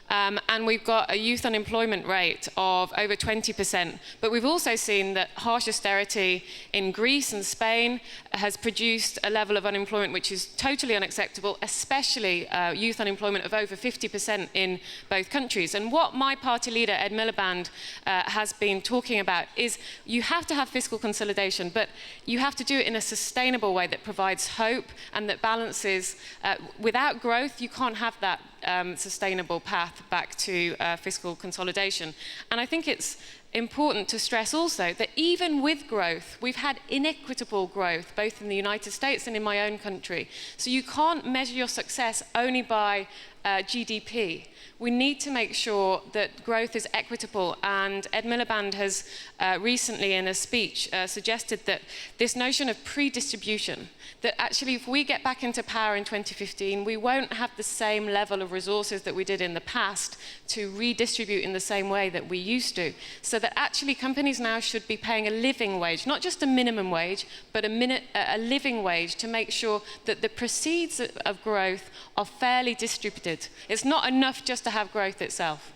And we've got a youth unemployment rate of over 20%. But we've also seen that harsh austerity in Greece and Spain has produced a level of unemployment which is totally unacceptable, especially youth unemployment of over 50% in both countries. And what my party leader, Ed Miliband, has been talking about is you have to have fiscal consolidation, but you have to do it in a sustainable way that provides hope and that balances. Without growth, you can't have that sustainable path back to fiscal consolidation. And I think it's important to stress also that even with growth, we've had inequitable growth, both in the United States and in my own country. So you can't measure your success only by GDP. We need to make sure that growth is equitable, and Ed Miliband has recently in a speech suggested that this notion of pre-distribution, that actually if we get back into power in 2015, we won't have the same level of resources that we did in the past to redistribute in the same way that we used to. So that actually companies now should be paying a living wage, not just a minimum wage, but a living wage to make sure that the proceeds of growth are fairly distributed. It's not enough just to have growth itself.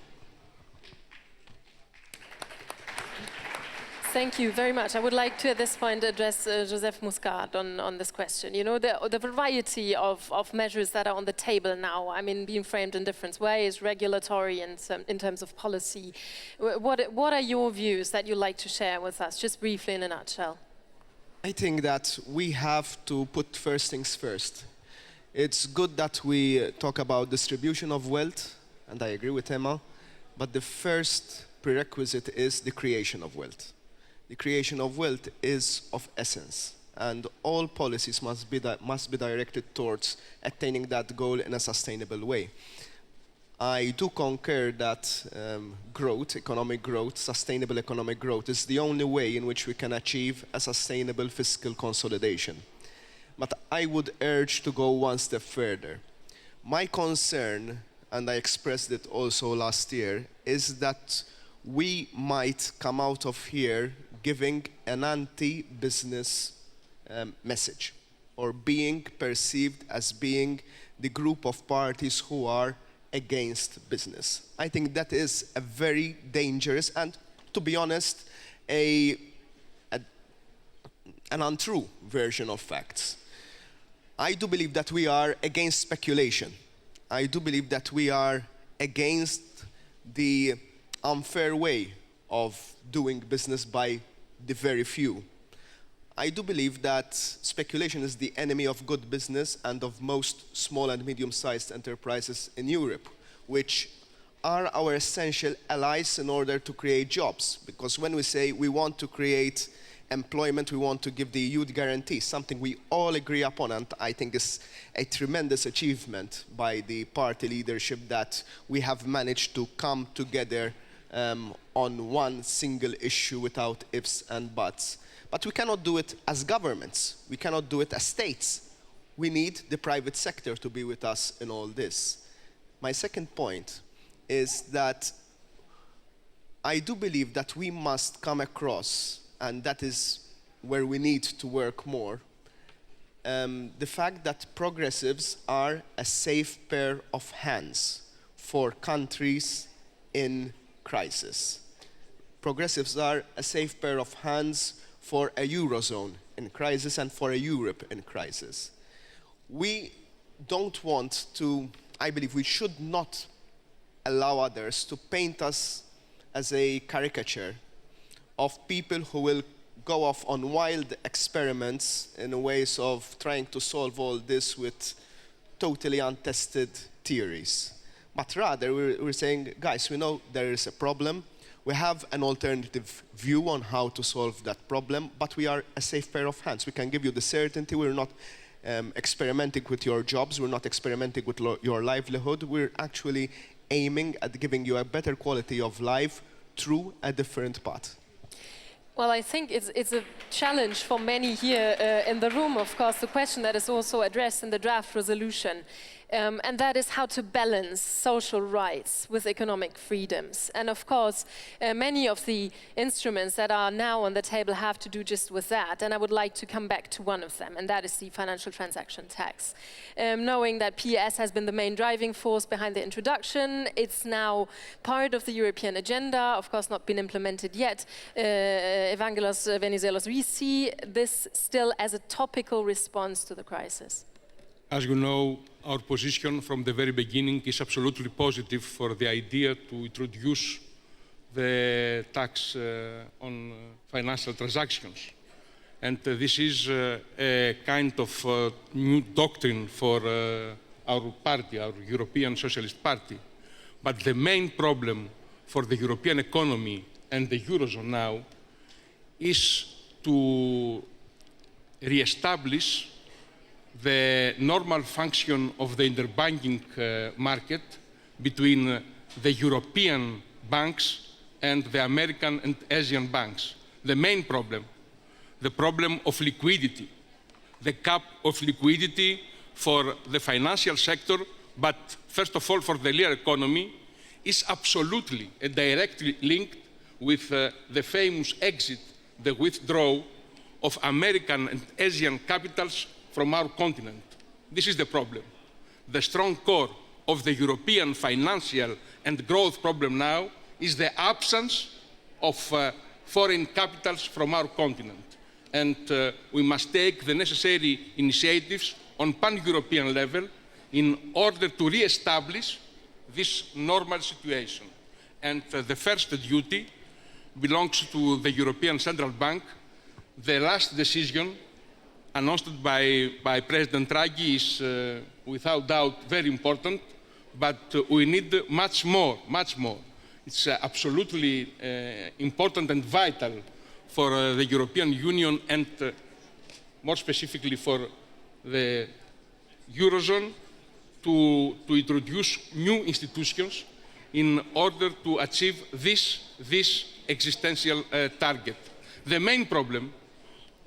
Thank you very much. I would like to, at this point, address Joseph Muscat on this question. You know, the variety of measures that are on the table now, I mean, being framed in different ways, regulatory and in terms of policy. What are your views that you'd like to share with us, just briefly in a nutshell? I think that we have to put first things first. It's good that we talk about distribution of wealth, and I agree with Emma, but the first prerequisite is the creation of wealth. The creation of wealth is of essence, and all policies must be directed towards attaining that goal in a sustainable way. I do concur that growth, economic growth, sustainable economic growth is the only way in which we can achieve a sustainable fiscal consolidation. But I would urge to go one step further. My concern, and I expressed it also last year, is that we might come out of here giving an anti-business message, or being perceived as being the group of parties who are against business. I think that is a very dangerous and, to be honest, an untrue version of facts. I do believe that we are against speculation. I do believe that we are against the unfair way of doing business by the very few. I do believe that speculation is the enemy of good business and of most small and medium-sized enterprises in Europe, which are our essential allies in order to create jobs. Because when we say we want to create employment, we want to give the youth guarantee, something we all agree upon, and I think is a tremendous achievement by the party leadership that we have managed to come together on one single issue without ifs and buts. But we cannot do it as governments. We cannot do it as states. We need the private sector to be with us in all this. My second point is that I do believe that we must come across, and that is where we need to work more, the fact that progressives are a safe pair of hands for countries in crisis. Progressives are a safe pair of hands for a Eurozone in crisis and for a Europe in crisis. We don't want to, I believe we should not allow others to paint us as a caricature of people who will go off on wild experiments in ways of trying to solve all this with totally untested theories. But rather, we're saying, guys, we know there is a problem. We have an alternative view on how to solve that problem, but we are a safe pair of hands. We can give you the certainty. We're not experimenting with your jobs. We're not experimenting with your livelihood. We're actually aiming at giving you a better quality of life through a different path. Well, I think it's a challenge for many here in the room, of course, the question that is also addressed in the draft resolution. And that is how to balance social rights with economic freedoms. And of course, many of the instruments that are now on the table have to do just with that. And I would like to come back to one of them, and that is the financial transaction tax. Knowing that PS has been the main driving force behind the introduction, it's now part of the European agenda, of course not been implemented yet. Evangelos Venizelos, we see this still as a topical response to the crisis. As you know, our position from the very beginning is absolutely positive for the idea to introduce the tax on financial transactions. And this is a kind of new doctrine for our party, our European Socialist Party. But the main problem for the European economy and the Eurozone now is to re-establish the normal function of the interbanking market between the European banks and the American and Asian banks. The main problem, the problem of liquidity, the cap of liquidity for the financial sector, but first of all for the real economy, is absolutely and directly linked with the famous exit, the withdrawal of American and Asian capitals from our continent. This is the problem. The strong core of the European financial and growth problem now is the absence of foreign capitals from our continent. And we must take the necessary initiatives on pan-European level in order to re-establish this normal situation. And the first duty belongs to the European Central Bank. The last decision announced by President Draghi is without doubt very important, but we need much more. It's absolutely important and vital for the European Union and more specifically for the Eurozone to introduce new institutions in order to achieve this existential target. The main problem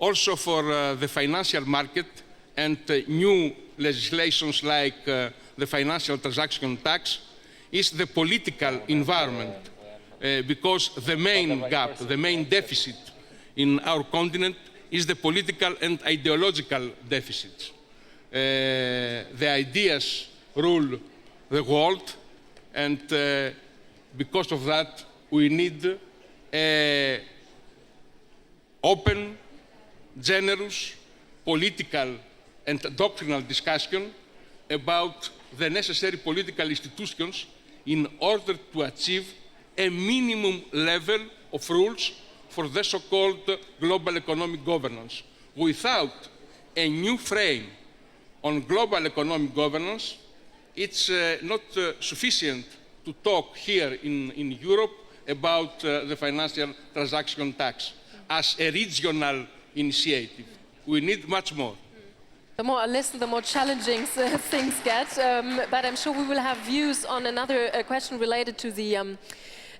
also for the financial market and new legislations like the financial transaction tax is the political environment, because the main gap, the main deficit in our continent is the political and ideological deficits. The ideas rule the world, and because of that we need an open, generous, political and doctrinal discussion about the necessary political institutions in order to achieve a minimum level of rules for the so-called global economic governance. Without a new frame on global economic governance, it's not sufficient to talk here in Europe about the financial transaction tax as a regional initiative. We need much more. The more I listen, the more challenging things get. But I'm sure we will have views on another question related to the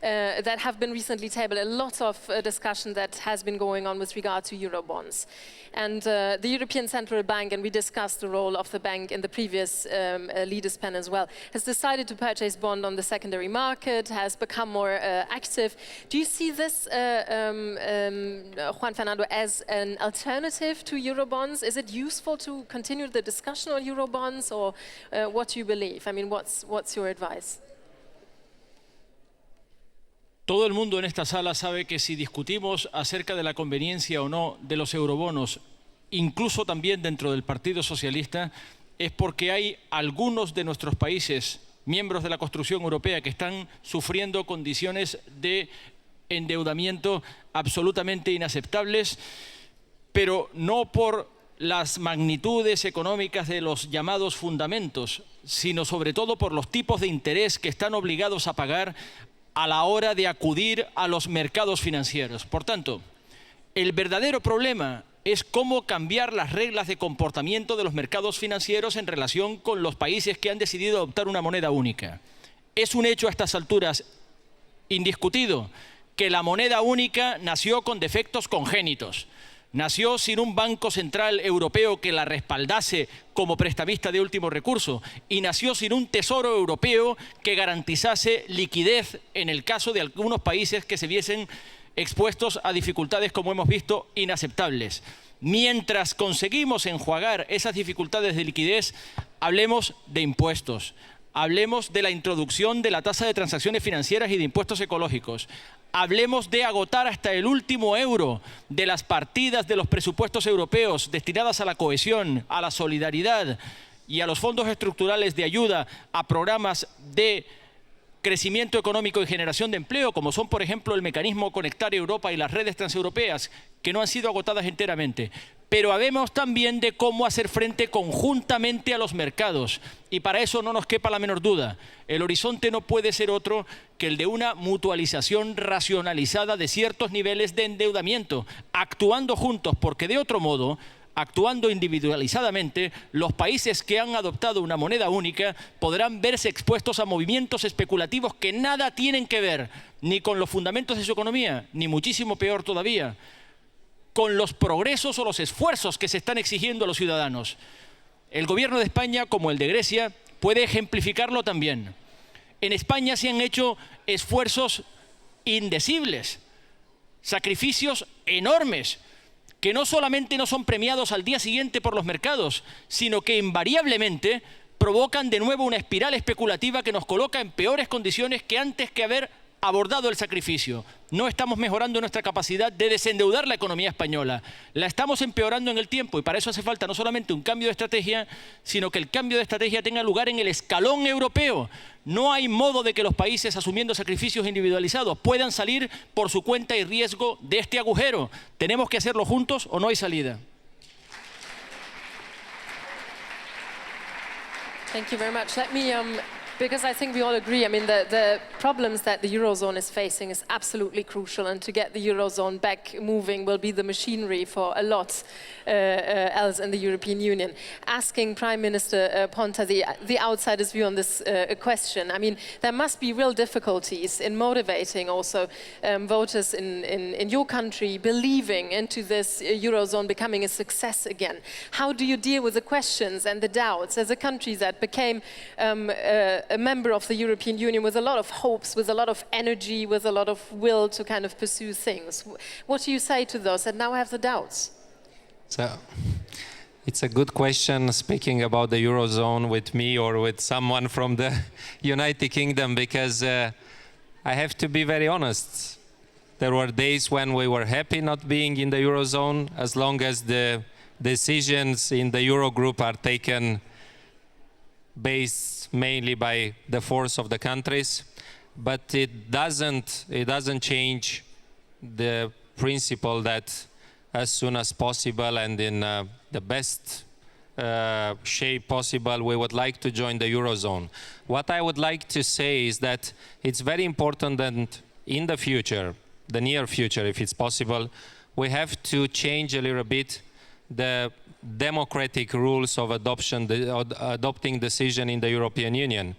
that have been recently tabled. A lot of discussion that has been going on with regard to Eurobonds. And the European Central Bank, and we discussed the role of the bank in the previous leaders' panel as well, has decided to purchase bond on the secondary market, has become more active. Do you see this, Juan Fernando, as an alternative to Eurobonds? Is it useful to continue the discussion on Eurobonds, or what do you believe? I mean, what's your advice? Todo el mundo en esta sala sabe que si discutimos acerca de la conveniencia o no de los eurobonos, incluso también dentro del Partido Socialista, es porque hay algunos de nuestros países, miembros de la construcción europea, que están sufriendo condiciones de endeudamiento absolutamente inaceptables, pero no por las magnitudes económicas de los llamados fundamentos, sino sobre todo por los tipos de interés que están obligados a pagar a la hora de acudir a los mercados financieros. Por tanto, el verdadero problema es cómo cambiar las reglas de comportamiento de los mercados financieros en relación con los países que han decidido adoptar una moneda única. Es un hecho a estas alturas indiscutido que la moneda única nació con defectos congénitos. Nació sin un Banco Central Europeo que la respaldase como prestamista de último recurso y nació sin un Tesoro Europeo que garantizase liquidez en el caso de algunos países que se viesen expuestos a dificultades, como hemos visto, inaceptables. Mientras conseguimos enjuagar esas dificultades de liquidez, hablemos de impuestos, hablemos de la introducción de la tasa de transacciones financieras y de impuestos ecológicos. Hablemos de agotar hasta el último euro de las partidas de los presupuestos europeos destinadas a la cohesión, a la solidaridad y a los fondos estructurales de ayuda a programas de crecimiento económico y generación de empleo, como son, por ejemplo, el mecanismo Conectar Europa y las redes transeuropeas, que no han sido agotadas enteramente. Pero hablemos también de cómo hacer frente conjuntamente a los mercados. Y para eso no nos quepa la menor duda. El horizonte no puede ser otro que el de una mutualización racionalizada de ciertos niveles de endeudamiento, actuando juntos, porque de otro modo, actuando individualizadamente, los países que han adoptado una moneda única podrán verse expuestos a movimientos especulativos que nada tienen que ver ni con los fundamentos de su economía, ni muchísimo peor todavía, con los progresos o los esfuerzos que se están exigiendo a los ciudadanos. El gobierno de España, como el de Grecia, puede ejemplificarlo también. En España se han hecho esfuerzos indecibles, sacrificios enormes, que no solamente no son premiados al día siguiente por los mercados, sino que invariablemente provocan de nuevo una espiral especulativa que nos coloca en peores condiciones que antes que haber abordado el sacrificio. No estamos mejorando nuestra capacidad de desendeudar la economía española. La estamos empeorando en el tiempo y para eso hace falta no solamente un cambio de estrategia, sino que el cambio de estrategia tenga lugar en el escalón europeo. No hay modo de que los países, asumiendo sacrificios individualizados, puedan salir por su cuenta y riesgo de este agujero. Tenemos que hacerlo juntos o no hay salida. Thank you very much. Let me, because I think we all agree, I mean, the problems that the Eurozone is facing is absolutely crucial, and to get the Eurozone back moving will be the machinery for a lot else in the European Union. Asking Prime Minister Ponta the outsider's view on this question, I mean, there must be real difficulties in motivating also voters in your country believing into this Eurozone becoming a success again. How do you deal with the questions and the doubts as a country that became a member of the European Union with a lot of hopes, with a lot of energy, with a lot of will to kind of pursue things? What do you say to those that now have the doubts? So, it's a good question speaking about the Eurozone with me or with someone from the United Kingdom, because I have to be very honest. There were days when we were happy not being in the Eurozone, as long as the decisions in the Eurogroup are taken based mainly by the force of the countries, but it doesn't change the principle that as soon as possible and in the best shape possible, we would like to join the Eurozone. What I would like to say is that it's very important that in the future, the near future, if it's possible, we have to change a little bit the democratic rules of adopting decision in the European Union.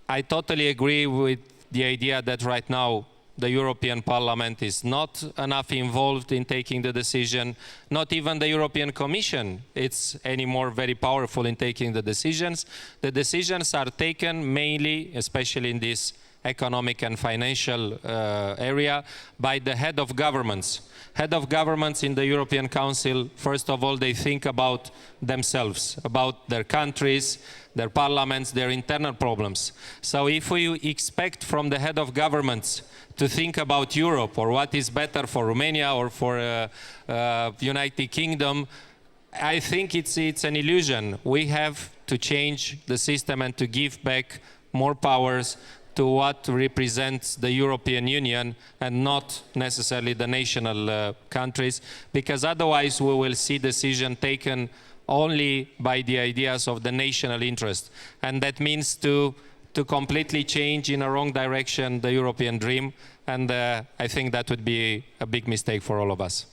I totally agree with the idea that right now the European Parliament is not enough involved in taking the decision. Not even the European Commission is anymore very powerful in taking the decisions. The decisions are taken mainly, especially in this economic and financial area, by the head of governments. Head of governments in the European Council, first of all, they think about themselves, about their countries, their parliaments, their internal problems. So if we expect from the head of governments to think about Europe or what is better for Romania or for United Kingdom, I think it's an illusion. We have to change the system and to give back more powers to what represents the European Union and not necessarily the national countries, because otherwise we will see decisions taken only by the ideas of the national interest. And that means to completely change in a wrong direction the European dream, and I think that would be a big mistake for all of us.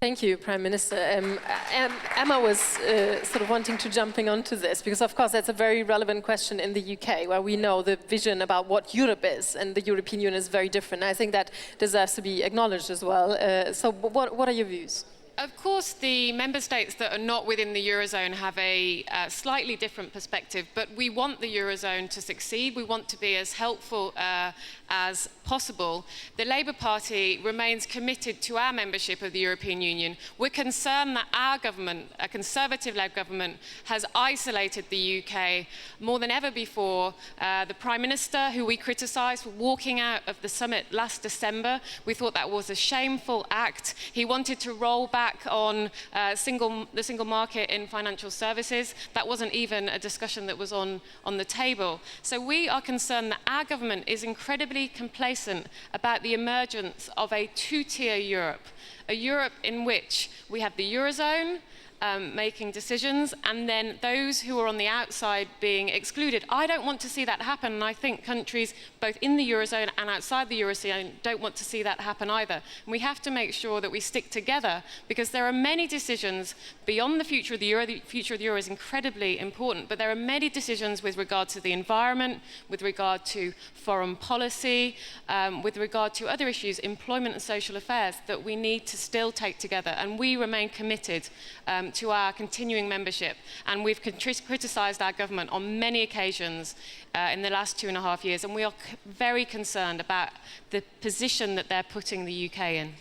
Thank you, Prime Minister. Emma was sort of wanting to jumping onto this because, of course, that's a very relevant question in the UK, where we know the vision about what Europe is, and the European Union is very different. I think that deserves to be acknowledged as well. So what are your views? Of course, the member states that are not within the Eurozone have a slightly different perspective, but we want the Eurozone to succeed. We want to be as helpful as possible. The Labour Party remains committed to our membership of the European Union. We're concerned that our government, a Conservative-led government, has isolated the UK more than ever before. The Prime Minister, who we criticised for walking out of the summit last December, we thought that was a shameful act. He wanted to roll back on the single market in financial services. That wasn't even a discussion that was on the table. So we are concerned that our government is incredibly complacent about the emergence of a two-tier Europe, a Europe in which we have the Eurozone making decisions, and then those who are on the outside being excluded. I don't want to see that happen, and I think countries both in the Eurozone and outside the Eurozone don't want to see that happen either. And we have to make sure that we stick together, because there are many decisions beyond the future of the Euro. The future of the Euro is incredibly important, but there are many decisions with regard to the environment, with regard to foreign policy, with regard to other issues, employment and social affairs, that we need to still take together. And we remain committed to our continuing membership, and we've criticised our government on many occasions in the last 2.5 years, and we are very concerned about the position that they're putting the UK in.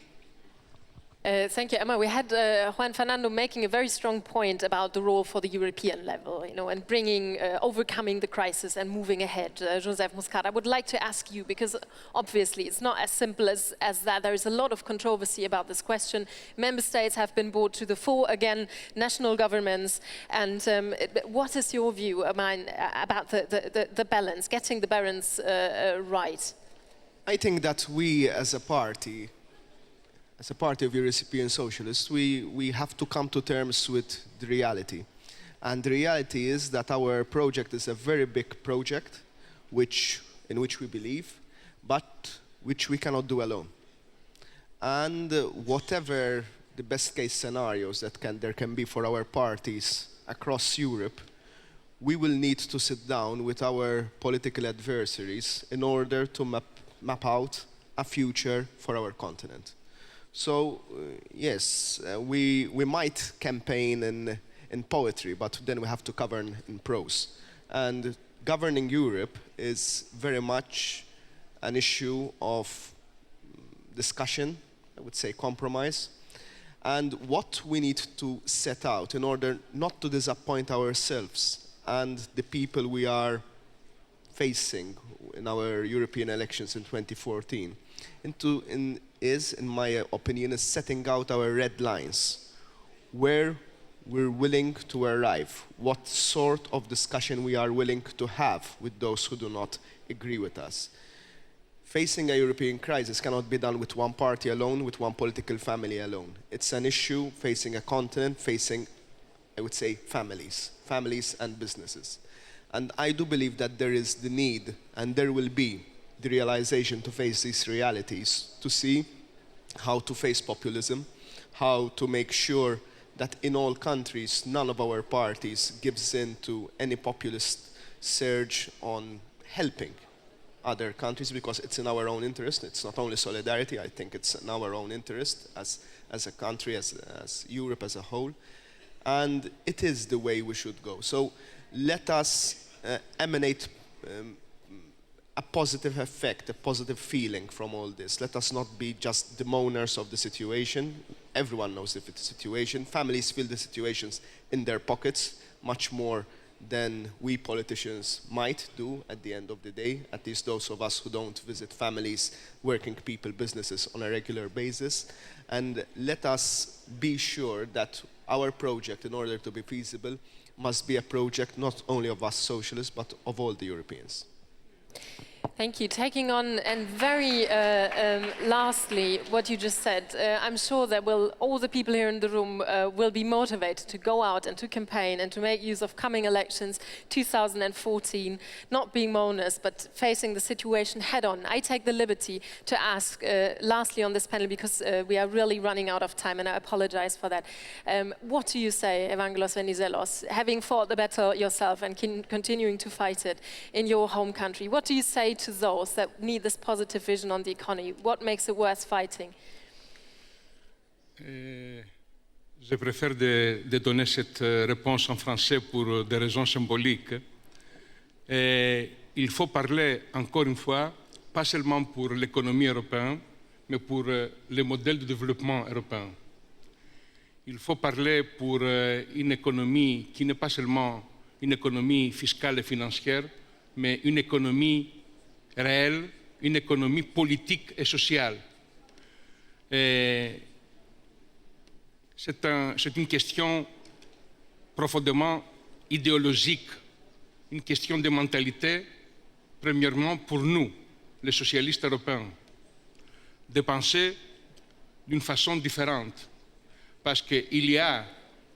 Thank you, Emma. We had Juan Fernando making a very strong point about the role for the European level, and bringing, overcoming the crisis and moving ahead. Joseph Muscat, I would like to ask you, because obviously it's not as simple as that. There is a lot of controversy about this question. Member states have been brought to the fore again, national governments, and what is your view about the balance, getting the balance right? I think that we as a party of European socialists, we have to come to terms with the reality. And the reality is that our project is a very big project, in which we believe, but which we cannot do alone. And whatever the best case scenarios that there can be for our parties across Europe, we will need to sit down with our political adversaries in order to map out a future for our continent. So, yes, we might campaign in poetry, but then we have to govern in prose. And governing Europe is very much an issue of discussion, I would say compromise. And what we need to set out in order not to disappoint ourselves and the people we are facing in our European elections in 2014, in my opinion, is setting out our red lines, where we're willing to arrive, what sort of discussion we are willing to have with those who do not agree with us. Facing a European crisis cannot be done with one party alone, with one political family alone. It's an issue facing a continent, facing, I would say, families and businesses. And I do believe that there is the need, and there will be the realization to face these realities, to see how to face populism, how to make sure that in all countries, none of our parties gives in to any populist surge on helping other countries, because it's in our own interest. It's not only solidarity, I think it's in our own interest as a country, as Europe as a whole. And it is the way we should go. So let us emanate a positive effect, a positive feeling from all this. Let us not be just the moaners of the situation. Everyone knows the situation. Families feel the situations in their pockets much more than we politicians might do at the end of the day, at least those of us who don't visit families, working people, businesses on a regular basis. And let us be sure that our project, in order to be feasible, must be a project not only of us socialists, but of all the Europeans. Thank you. Taking on, and very lastly, what you just said, I'm sure that all the people here in the room will be motivated to go out and to campaign and to make use of coming elections 2014, not being moaners, but facing the situation head on. I take the liberty to ask, lastly on this panel, because we are really running out of time, and I apologize for that. What do you say, Evangelos Venizelos, having fought the battle yourself and continuing to fight it in your home country? What do you say to those that need this positive vision on the economy? What makes it worth fighting? Je préfère de donner cette réponse en français pour des raisons symboliques. Il faut parler, encore une fois, pas seulement pour l'économie européenne, mais pour le modèle de développement européen. Il faut parler pour une économie qui n'est pas seulement une économie fiscale et financière, mais une économie réelle, une économie politique et sociale. C'est une question profondément idéologique, une question de mentalité, premièrement pour nous, les socialistes européens, de penser d'une façon différente, parce qu'il y a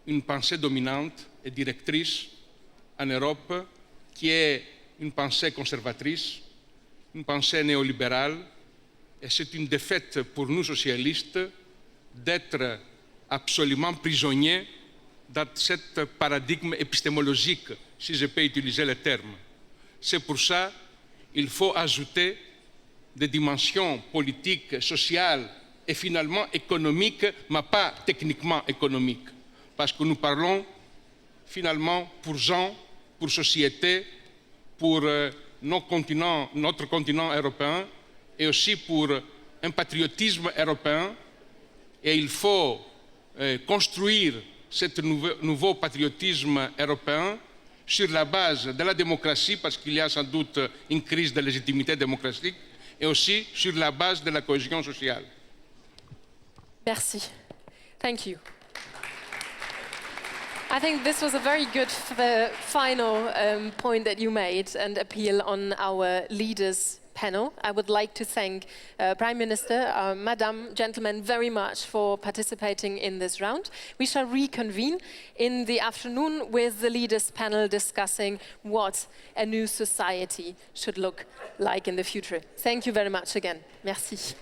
une pensée dominante et directrice en Europe qui est une pensée conservatrice, une pensée néolibérale, et c'est une défaite pour nous socialistes d'être absolument prisonniers dans ce paradigme épistémologique, si je peux utiliser le terme. C'est pour ça qu'il faut ajouter des dimensions politiques, sociales et finalement économiques, mais pas techniquement économiques, parce que nous parlons finalement pour gens, pour société, pour notre continent européen et aussi pour un patriotisme européen. Et il faut construire ce nouveau patriotisme européen sur la base de la démocratie, parce qu'il y a sans doute une crise de légitimité démocratique, et aussi sur la base de la cohésion sociale. Merci. Thank you. I think this was a very good final point that you made and appeal on our leaders panel. I would like to thank Prime Minister, Madam, gentlemen, very much for participating in this round. We shall reconvene in the afternoon with the leaders panel discussing what a new society should look like in the future. Thank you very much again. Merci.